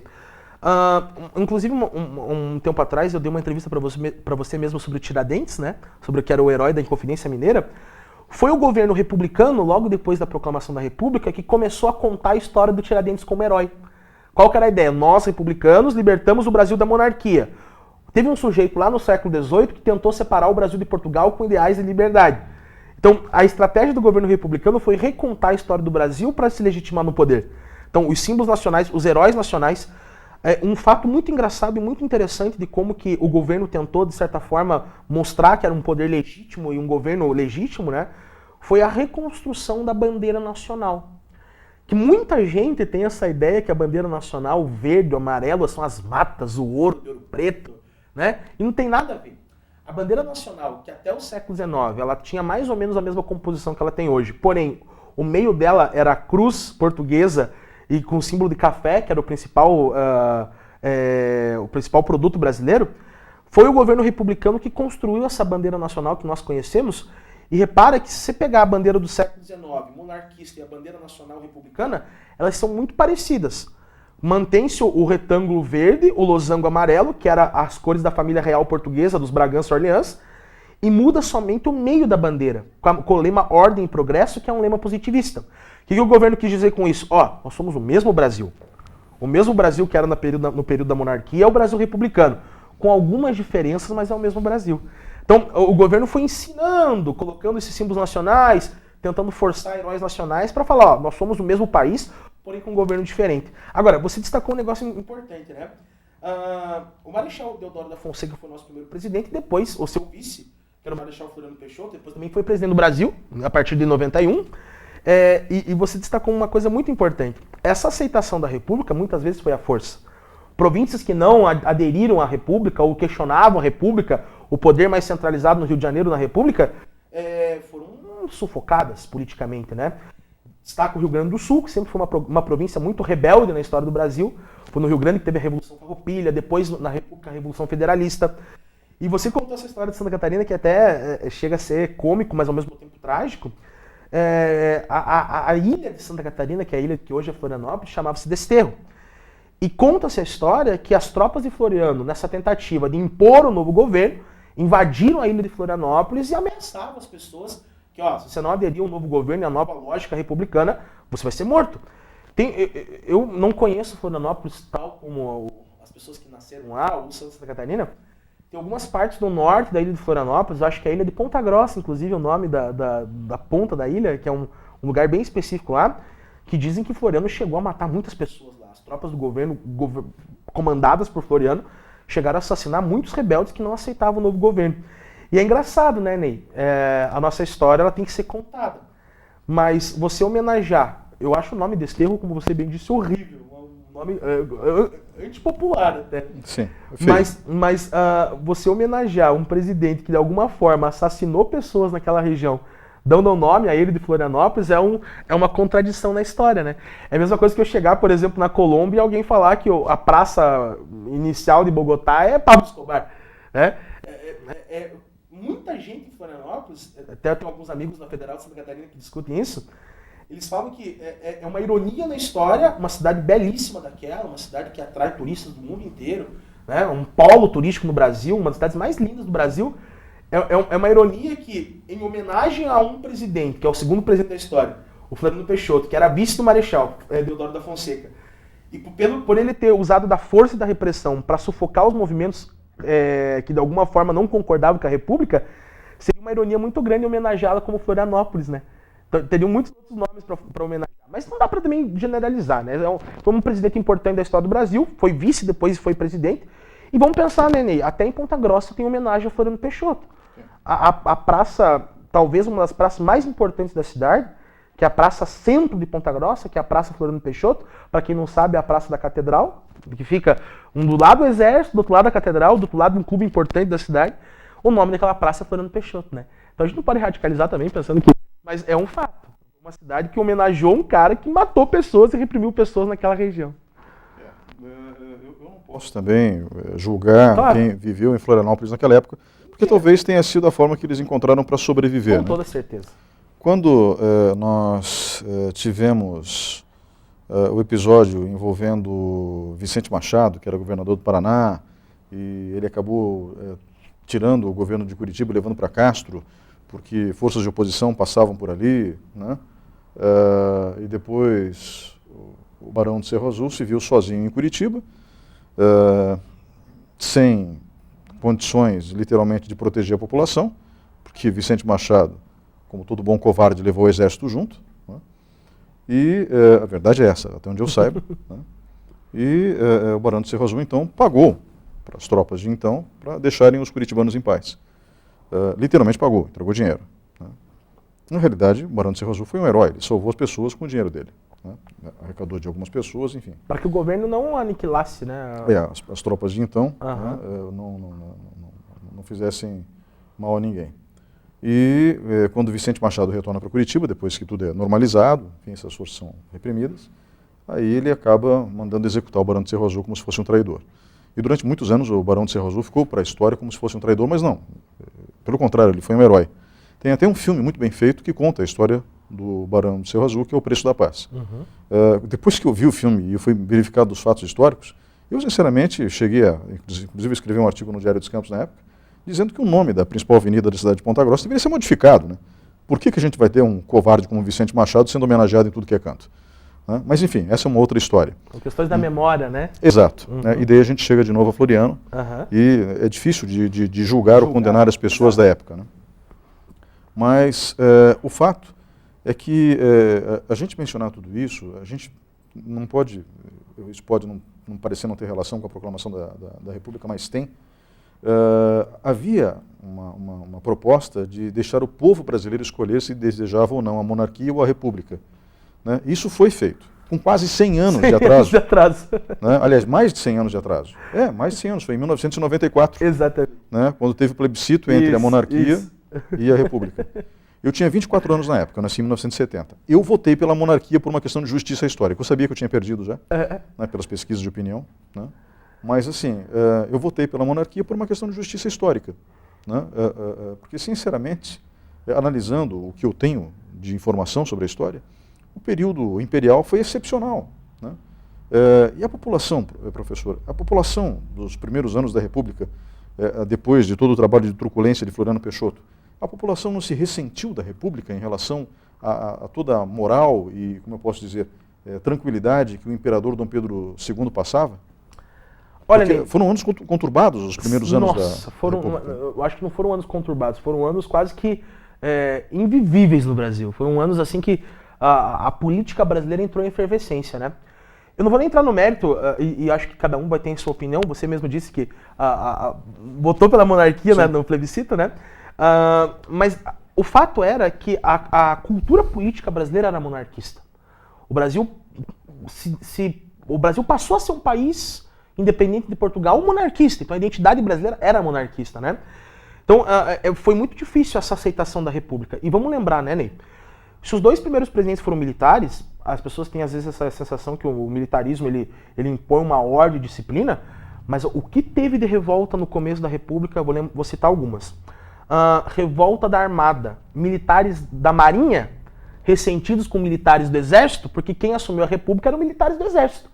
Inclusive, um tempo atrás, eu dei uma entrevista para você mesmo sobre o Tiradentes, né? Sobre o que era o herói da Inconfidência Mineira. Foi o governo republicano, logo depois da proclamação da República, que começou a contar a história do Tiradentes como herói. Qual que era a ideia? Nós, republicanos, libertamos o Brasil da monarquia. Teve um sujeito lá no século XVIII que tentou separar o Brasil de Portugal com ideais de liberdade. Então, a estratégia do governo republicano foi recontar a história do Brasil para se legitimar no poder. Então, os símbolos nacionais, os heróis nacionais, um fato muito engraçado e muito interessante de como que o governo tentou, de certa forma, mostrar que era um poder legítimo e um governo legítimo, né? Foi a reconstrução da bandeira nacional. Que muita gente tem essa ideia que a bandeira nacional, o verde, o amarelo, são as matas, o ouro, o ouro preto, né? E não tem nada a ver. A bandeira nacional, que até o século XIX, ela tinha mais ou menos a mesma composição que ela tem hoje. Porém, o meio dela era a cruz portuguesa e com o símbolo de café, que era o principal produto brasileiro. Foi o governo republicano que construiu essa bandeira nacional que nós conhecemos. E repara que se você pegar a bandeira do século XIX, monarquista, e a bandeira nacional republicana, elas são muito parecidas. Mantém-se o retângulo verde, o losango amarelo, que era as cores da família real portuguesa, dos Bragança-Orleans, e muda somente o meio da bandeira, com o lema Ordem e Progresso, que é um lema positivista. O que o governo quis dizer com isso? Nós somos o mesmo Brasil. O mesmo Brasil que era no período da monarquia é o Brasil republicano, com algumas diferenças, mas é o mesmo Brasil. Então, o governo foi ensinando, colocando esses símbolos nacionais, tentando forçar heróis nacionais para falar, nós somos o mesmo país, porém com um governo diferente. Agora, você destacou um negócio importante, né? O Marechal Deodoro da Fonseca foi o nosso primeiro presidente, e depois o seu vice, que era o Marechal Floriano Peixoto, depois também foi presidente do Brasil, a partir de 91. E você destacou uma coisa muito importante. Essa aceitação da República muitas vezes foi à força. Províncias que não aderiram à República ou questionavam a República, o poder mais centralizado no Rio de Janeiro na República, foram sufocadas politicamente, né? Destaca o Rio Grande do Sul, que sempre foi uma província muito rebelde na história do Brasil. Foi no Rio Grande que teve a Revolução Farroupilha, depois na República a Revolução Federalista. E você contou essa história de Santa Catarina que até chega a ser cômico, mas ao mesmo tempo trágico. A ilha de Santa Catarina, que é a ilha que hoje é Florianópolis, chamava-se Desterro. E conta-se a história que as tropas de Floriano, nessa tentativa de impor o novo governo, invadiram a ilha de Florianópolis e ameaçavam as pessoas que, se você não aderir ao novo governo e à nova lógica republicana, você vai ser morto. Eu não conheço Florianópolis tal como as pessoas que nasceram lá, ou Santa Catarina. Tem algumas partes do norte da ilha de Florianópolis, acho que é a ilha de Ponta Grossa, inclusive, o nome da ponta da ilha, que é um lugar bem específico lá, que dizem que Floriano chegou a matar muitas pessoas lá. As tropas do governo, comandadas por Floriano, chegaram a assassinar muitos rebeldes que não aceitavam o novo governo. E é engraçado, né, Ney? A nossa história ela tem que ser contada. Mas você homenagear, eu acho o nome Desterro, como você bem disse, horrível. Um nome antipopular até. Sim. Mas você homenagear um presidente que de alguma forma assassinou pessoas naquela região, dando o nome a ele de Florianópolis, é uma contradição na história, né? É a mesma coisa que eu chegar, por exemplo, na Colômbia e alguém falar que a praça inicial de Bogotá é Pablo Escobar, né? Muita gente em Florianópolis, até tem alguns amigos da Federal de Santa Catarina que discutem isso, eles falam que é uma ironia na história, uma cidade belíssima daquela, uma cidade que atrai turistas do mundo inteiro, né? Um polo turístico no Brasil, uma das cidades mais lindas do Brasil. É uma ironia que, em homenagem a um presidente, que é o segundo presidente da história, o Floriano Peixoto, que era vice do Marechal Deodoro da Fonseca, e por ele ter usado da força e da repressão para sufocar os movimentos que de alguma forma não concordavam com a República, seria uma ironia muito grande homenageá-la como Florianópolis, né? Então, teriam muitos outros nomes para homenagear. Mas não dá para também generalizar, né? Foi um presidente importante da história do Brasil, foi vice, depois foi presidente. E vamos pensar, né, Ney? Até em Ponta Grossa tem homenagem ao Floriano Peixoto. A praça, talvez uma das praças mais importantes da cidade, que é a Praça Centro de Ponta Grossa, que é a Praça Floriano Peixoto, para quem não sabe, é a Praça da Catedral, que fica do lado do Exército, do outro lado da Catedral, do outro lado de um clube importante da cidade. O nome daquela praça é Floriano Peixoto, né? Então a gente não pode radicalizar também, pensando que... Mas é um fato. Uma cidade que homenageou um cara que matou pessoas e reprimiu pessoas naquela região. Eu não posso também julgar quem viveu em Florianópolis naquela época, porque talvez tenha sido a forma que eles encontraram para sobreviver. Com toda certeza. Quando nós tivemos o episódio envolvendo Vicente Machado, que era governador do Paraná, e ele acabou tirando o governo de Curitiba e levando para Castro, porque forças de oposição passavam por ali, né? E depois o Barão de Cerro Azul se viu sozinho em Curitiba, sem condições, literalmente, de proteger a população, porque Vicente Machado, como todo bom covarde, levou o exército junto, né? E a verdade é essa, até onde eu saiba, né? E o Barão de Cerro Azul, então, pagou para as tropas de então para deixarem os curitibanos em paz. Literalmente pagou, entregou dinheiro, né? Na realidade, o Barão de Cerro Azul foi um herói, ele salvou as pessoas com o dinheiro dele, né? Arrecadou de algumas pessoas, enfim. Para que o governo não aniquilasse, né? As tropas de então, né, não fizessem mal a ninguém. E quando Vicente Machado retorna para Curitiba, depois que tudo é normalizado, enfim, essas forças são reprimidas, aí ele acaba mandando executar o Barão de Cerro Azul como se fosse um traidor. E durante muitos anos o Barão de Cerro Azul ficou para a história como se fosse um traidor, mas não. Pelo contrário, ele foi um herói. Tem até um filme muito bem feito que conta a história do Barão de Cerro Azul, que é O Preço da Paz. Depois que eu vi o filme e eu fui verificado dos fatos históricos, eu sinceramente cheguei a, inclusive escrevi um artigo no Diário dos Campos na época, dizendo que o nome da principal avenida da cidade de Ponta Grossa deveria ser modificado, né? Por que a gente vai ter um covarde como Vicente Machado sendo homenageado em tudo que é canto? Né? Mas enfim, essa é uma outra história. São questões da memória, né? Exato. Né? E daí a gente chega de novo a Floriano, e é difícil de julgar ou condenar as pessoas da época, né? Mas o fato é que a gente mencionar tudo isso, a gente não pode, isso pode não parecer não ter relação com a proclamação da República, mas tem. Havia uma proposta de deixar o povo brasileiro escolher se desejava ou não a monarquia ou a república, né? Isso foi feito, com quase 100 anos de atraso. Né? Aliás, mais de 100 anos de atraso. Mais de 100 anos, foi em 1994. Exatamente. Né? Quando teve o plebiscito entre a monarquia e a república. Eu tinha 24 anos na época, eu nasci em 1970. Eu votei pela monarquia por uma questão de justiça histórica. Eu sabia que eu tinha perdido já, né, pelas pesquisas de opinião, né? Mas, assim, eu votei pela monarquia por uma questão de justiça histórica, né? Porque, sinceramente, analisando o que eu tenho de informação sobre a história, o período imperial foi excepcional, né? E a população, professor, a população dos primeiros anos da República, depois de todo o trabalho de truculência de Floriano Peixoto, a população não se ressentiu da República em relação a toda a moral e, como eu posso dizer, tranquilidade que o imperador Dom Pedro II passava? Olha, foram anos conturbados os primeiros anos da República. Eu acho que não foram anos conturbados, foram anos quase que invivíveis no Brasil. Foram anos assim que a política brasileira entrou em efervescência, né? Eu não vou nem entrar no mérito, e acho que cada um vai ter sua opinião. Você mesmo disse que votou pela monarquia, né, no plebiscito, né? Mas o fato era que a cultura política brasileira era monarquista. O Brasil passou a ser um país independente de Portugal, monarquista. Então a identidade brasileira era monarquista, né? Então foi muito difícil essa aceitação da República. E vamos lembrar, né, Ney? Se os dois primeiros presidentes foram militares, as pessoas têm às vezes essa sensação que o militarismo ele impõe uma ordem de disciplina, mas o que teve de revolta no começo da República, vou citar algumas. Revolta da Armada, militares da Marinha ressentidos com militares do Exército, porque quem assumiu a República eram militares do Exército.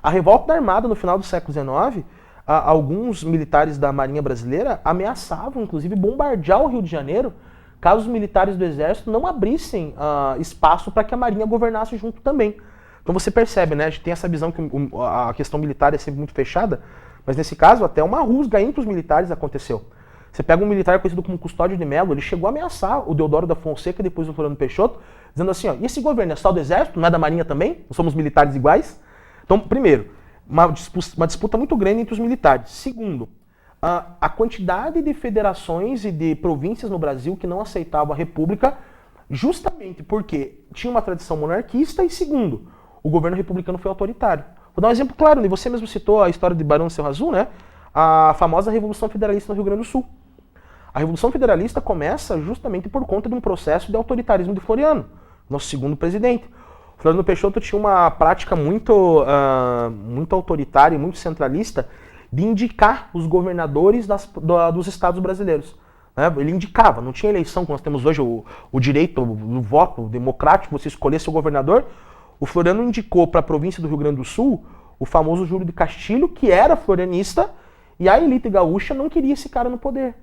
A revolta da Armada no final do século XIX, alguns militares da Marinha Brasileira ameaçavam, inclusive, bombardear o Rio de Janeiro caso os militares do Exército não abrissem espaço para que a Marinha governasse junto também. Então você percebe, né? A gente tem essa visão que a questão militar é sempre muito fechada, mas nesse caso até uma rusga entre os militares aconteceu. Você pega um militar conhecido como Custódio de Mello, ele chegou a ameaçar o Deodoro da Fonseca, depois do Floriano Peixoto, dizendo assim, e esse governo é só do Exército, não é da Marinha também? Não somos militares iguais? Então, primeiro, uma disputa muito grande entre os militares. Segundo, a quantidade de federações e de províncias no Brasil que não aceitavam a República, justamente porque tinha uma tradição monarquista e, segundo, o governo republicano foi autoritário. Vou dar um exemplo claro, e você mesmo citou a história de Barão de Cerro Azul, né? A famosa Revolução Federalista no Rio Grande do Sul. A Revolução Federalista começa justamente por conta de um processo de autoritarismo de Floriano, nosso segundo presidente. Floriano Peixoto tinha uma prática muito autoritária e muito centralista de indicar os governadores dos estados brasileiros. Né? Ele indicava, não tinha eleição, como nós temos hoje o direito do voto democrático, você escolher seu governador. O Floriano indicou para a província do Rio Grande do Sul o famoso Júlio de Castilho, que era florianista, e a elite gaúcha não queria esse cara no poder.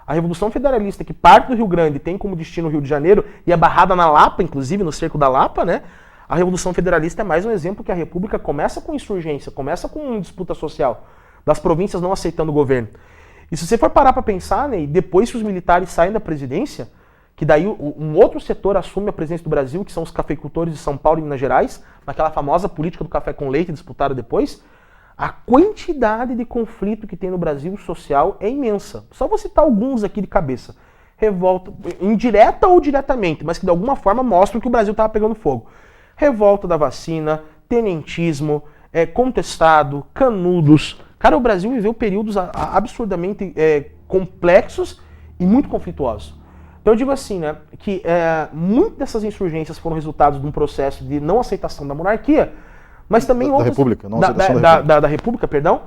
A Revolução Federalista, que parte do Rio Grande tem como destino o Rio de Janeiro, e é barrada na Lapa, inclusive no Cerco da Lapa, né? A Revolução Federalista é mais um exemplo que a República começa com insurgência, começa com disputa social, das províncias não aceitando o governo. E se você for parar para pensar, né, depois que os militares saem da presidência, que daí um outro setor assume a presidência do Brasil, que são os cafeicultores de São Paulo e Minas Gerais, naquela famosa política do café com leite disputada depois, a quantidade de conflito que tem no Brasil social é imensa. Só vou citar alguns aqui de cabeça. Revolta, indireta ou diretamente, mas que de alguma forma mostram que o Brasil estava pegando fogo. Revolta da vacina, tenentismo, contestado, canudos. Cara, o Brasil viveu períodos absurdamente complexos e muito conflituosos. Então eu digo assim, né, que muitas dessas insurgências foram resultados de um processo de não aceitação da monarquia, mas também outras... Da República, não aceitação da República, perdão,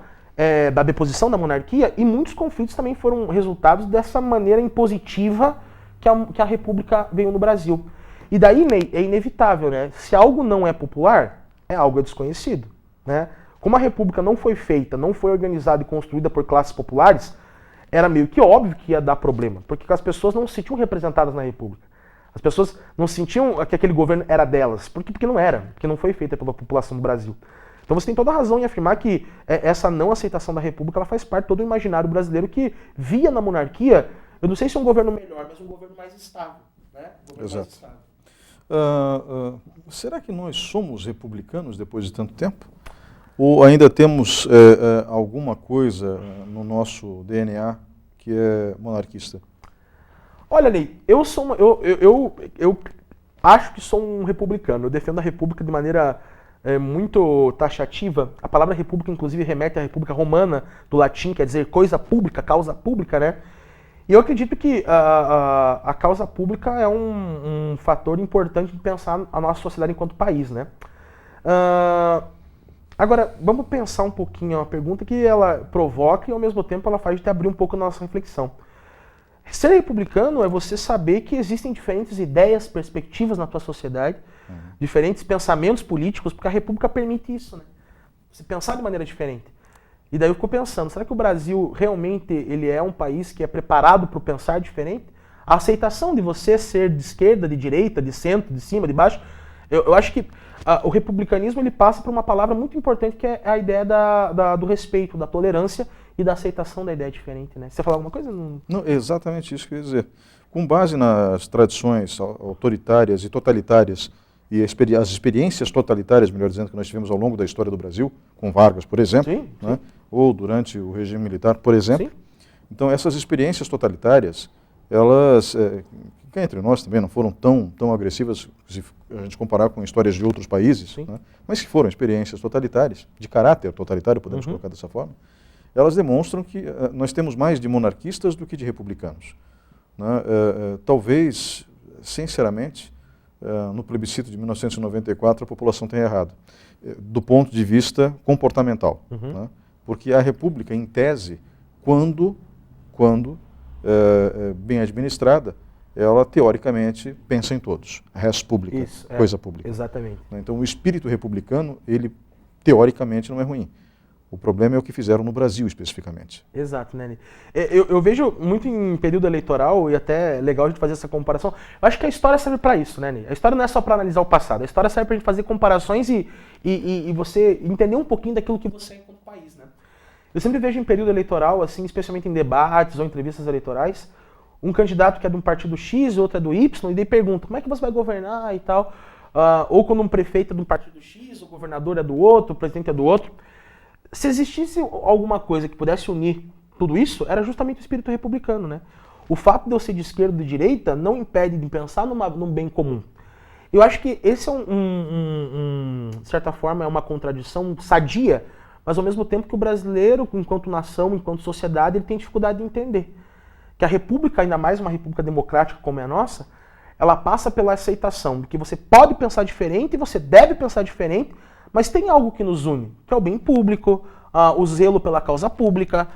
da deposição da monarquia, e muitos conflitos também foram resultados dessa maneira impositiva que a República veio no Brasil. E daí é inevitável, né? Se algo não é popular, é algo desconhecido, né? Como a República não foi feita, não foi organizada e construída por classes populares, era meio que óbvio que ia dar problema, porque as pessoas não se sentiam representadas na República. As pessoas não sentiam que aquele governo era delas, porque não era, porque não foi feita pela população do Brasil. Então você tem toda a razão em afirmar que essa não aceitação da República ela faz parte de todo o imaginário brasileiro que via na monarquia, eu não sei se é um governo melhor, mas um governo mais estável, né? Exato. Será que nós somos republicanos depois de tanto tempo? Ou ainda temos alguma coisa no nosso DNA que é monarquista? Olha, Ney, eu acho que sou um republicano. Eu defendo a República de maneira muito taxativa. A palavra república, inclusive, remete à República Romana, do latim, quer dizer coisa pública, causa pública, né? E eu acredito que a causa pública é um fator importante de pensar a nossa sociedade enquanto país, né? Agora, vamos pensar um pouquinho, uma pergunta que ela provoca e ao mesmo tempo ela faz a gente abrir um pouco a nossa reflexão. Ser republicano é você saber que existem diferentes ideias, perspectivas na tua sociedade, diferentes pensamentos políticos, porque a República permite isso, né? Você pensar de maneira diferente. E daí eu fico pensando, será que o Brasil realmente ele é um país que é preparado para o pensar diferente? A aceitação de você ser de esquerda, de direita, de centro, de cima, de baixo, eu acho que o republicanismo ele passa por uma palavra muito importante que é a ideia do respeito, da tolerância e da aceitação da ideia diferente, né? Você falar alguma coisa? Não, é exatamente isso que eu ia dizer. Com base nas tradições autoritárias e totalitárias e as experiências totalitárias, melhor dizendo, que nós tivemos ao longo da história do Brasil, com Vargas, por exemplo, sim, né? Sim. Ou durante o regime militar, por exemplo. Sim. Então, essas experiências totalitárias, elas, cá entre nós também, não foram tão agressivas, se a gente comparar com histórias de outros países, né? Mas que foram experiências totalitárias, de caráter totalitário, podemos colocar dessa forma, elas demonstram que nós temos mais de monarquistas do que de republicanos, né? Talvez, sinceramente, no plebiscito de 1994 a população tenha errado, do ponto de vista comportamental, né? Porque a República, em tese, quando bem administrada, ela teoricamente pensa em todos, res publica, Isso, coisa pública. Exatamente. Então o espírito republicano, ele teoricamente não é ruim. O problema é o que fizeram no Brasil, especificamente. Exato, né? Eu vejo muito em período eleitoral, e até é legal a gente fazer essa comparação, eu acho que a história serve para isso, né? A história não é só para analisar o passado, a história serve para a gente fazer comparações e você entender um pouquinho daquilo que você é enquanto país, né? Eu sempre vejo em período eleitoral, assim, especialmente em debates ou entrevistas eleitorais, um candidato que é de um partido X, outro é do Y, e daí pergunta, como é que você vai governar e tal? Ou quando um prefeito é de um partido X, o governador é do outro, o presidente é do outro. Se existisse alguma coisa que pudesse unir tudo isso, era justamente o espírito republicano, né? O fato de eu ser de esquerda ou de direita não impede de pensar num bem comum. Eu acho que esse de certa forma, é uma contradição sadia, mas ao mesmo tempo que o brasileiro, enquanto nação, enquanto sociedade, ele tem dificuldade de entender. Que a república, ainda mais uma república democrática como é a nossa, ela passa pela aceitação de que você pode pensar diferente, você deve pensar diferente, mas tem algo que nos une, que é o bem público, o zelo pela causa pública.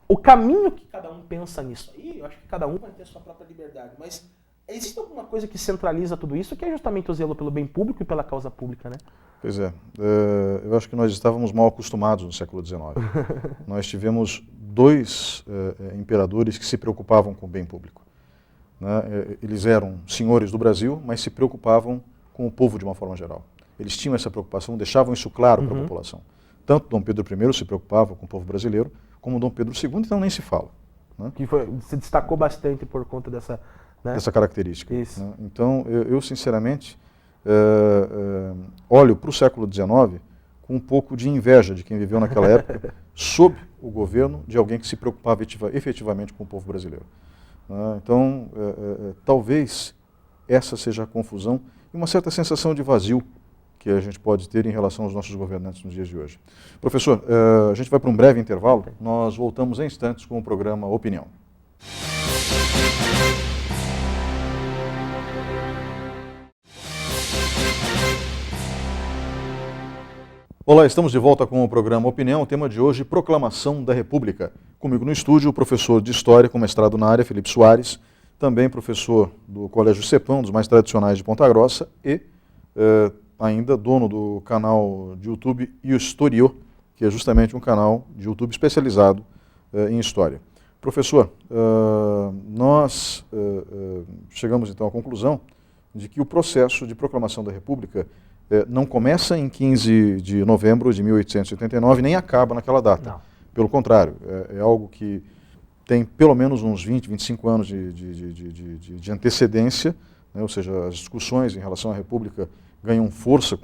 O caminho que cada um pensa nisso aí, eu acho que cada um vai ter a sua própria liberdade, mas existe alguma coisa que centraliza tudo isso, que é justamente o zelo pelo bem público e pela causa pública, né? Pois é. Eu acho que nós estávamos mal acostumados no século XIX. Nós tivemos dois imperadores que se preocupavam com o bem público, né? Eles eram senhores do Brasil, mas se preocupavam com o povo de uma forma geral. Eles tinham essa preocupação, deixavam isso claro para a população. Tanto Dom Pedro I se preocupava com o povo brasileiro, como Dom Pedro II, então nem se fala. Né? Que se destacou bastante por conta dessa, né? Dessa característica. Isso. Né? Então, eu sinceramente, olho para o século XIX com um pouco de inveja de quem viveu naquela época, sob o governo de alguém que se preocupava efetivamente com o povo brasileiro. Então, talvez essa seja a confusão e uma certa sensação de vazio que a gente pode ter em relação aos nossos governantes nos dias de hoje. Professor, a gente vai para um breve intervalo, nós voltamos em instantes com o programa Opinião. Olá, estamos de volta com o programa Opinião, o tema de hoje, Proclamação da República. Comigo no estúdio, o professor de História com mestrado na área, Felipe Soares, também professor do Colégio Cepam, um dos mais tradicionais de Ponta Grossa, e ainda dono do canal de YouTube Historio, que é justamente um canal de YouTube especializado em História. Professor, nós chegamos então à conclusão de que o processo de proclamação da República não começa em 15 de novembro de 1889, nem acaba naquela data. Não. Pelo contrário, é algo que tem pelo menos uns 20, 25 anos de antecedência, né? Ou seja, as discussões em relação à República ganham força,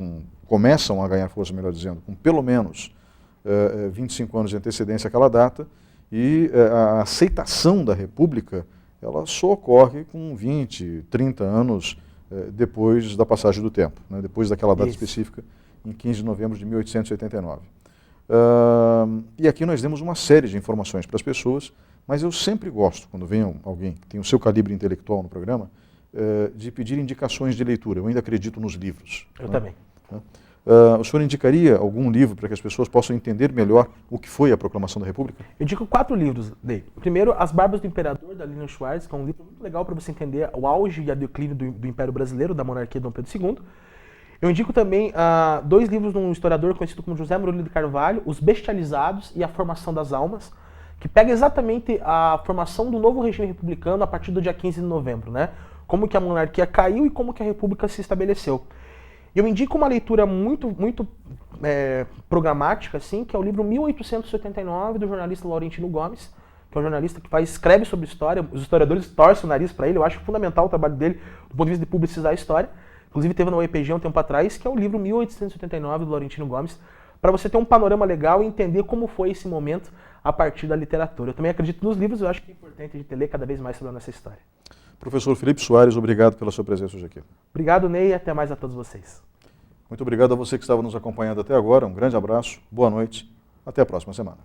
começam a ganhar força, melhor dizendo, com pelo menos 25 anos de antecedência àquela data, e a aceitação da República ela só ocorre com 20, 30 anos depois da passagem do tempo, né? Depois daquela data específica, em 15 de novembro de 1889. E aqui nós demos uma série de informações para as pessoas, mas eu sempre gosto, quando vem alguém que tem o seu calibre intelectual no programa, de pedir indicações de leitura. Eu ainda acredito nos livros. Eu também. O senhor indicaria algum livro para que as pessoas possam entender melhor o que foi a Proclamação da República? Eu indico 4 livros, Ney. Primeiro, As Barbas do Imperador, da Lilian Schwartz, que é um livro muito legal para você entender o auge e a declínio do Império Brasileiro, da monarquia de Dom Pedro II. Eu indico também 2 livros de um historiador conhecido como José Murilo de Carvalho, Os Bestializados e A Formação das Almas, que pega exatamente a formação do novo regime republicano a partir do dia 15 de novembro, né? Como que a monarquia caiu e como que a república se estabeleceu. Eu indico uma leitura muito programática, assim, que é o livro 1879, do jornalista Laurentino Gomes, que é um jornalista que escreve sobre história, os historiadores torcem o nariz para ele, eu acho fundamental o trabalho dele do ponto de vista de publicizar a história. Inclusive teve na UEPG um tempo atrás, que é o livro 1879, do Laurentino Gomes, para você ter um panorama legal e entender como foi esse momento a partir da literatura. Eu também acredito nos livros, eu acho que é importante a gente ler cada vez mais sobre a nossa história. Professor Felipe Soares, obrigado pela sua presença hoje aqui. Obrigado, Ney, e até mais a todos vocês. Muito obrigado a você que estava nos acompanhando até agora. Um grande abraço, boa noite, até a próxima semana.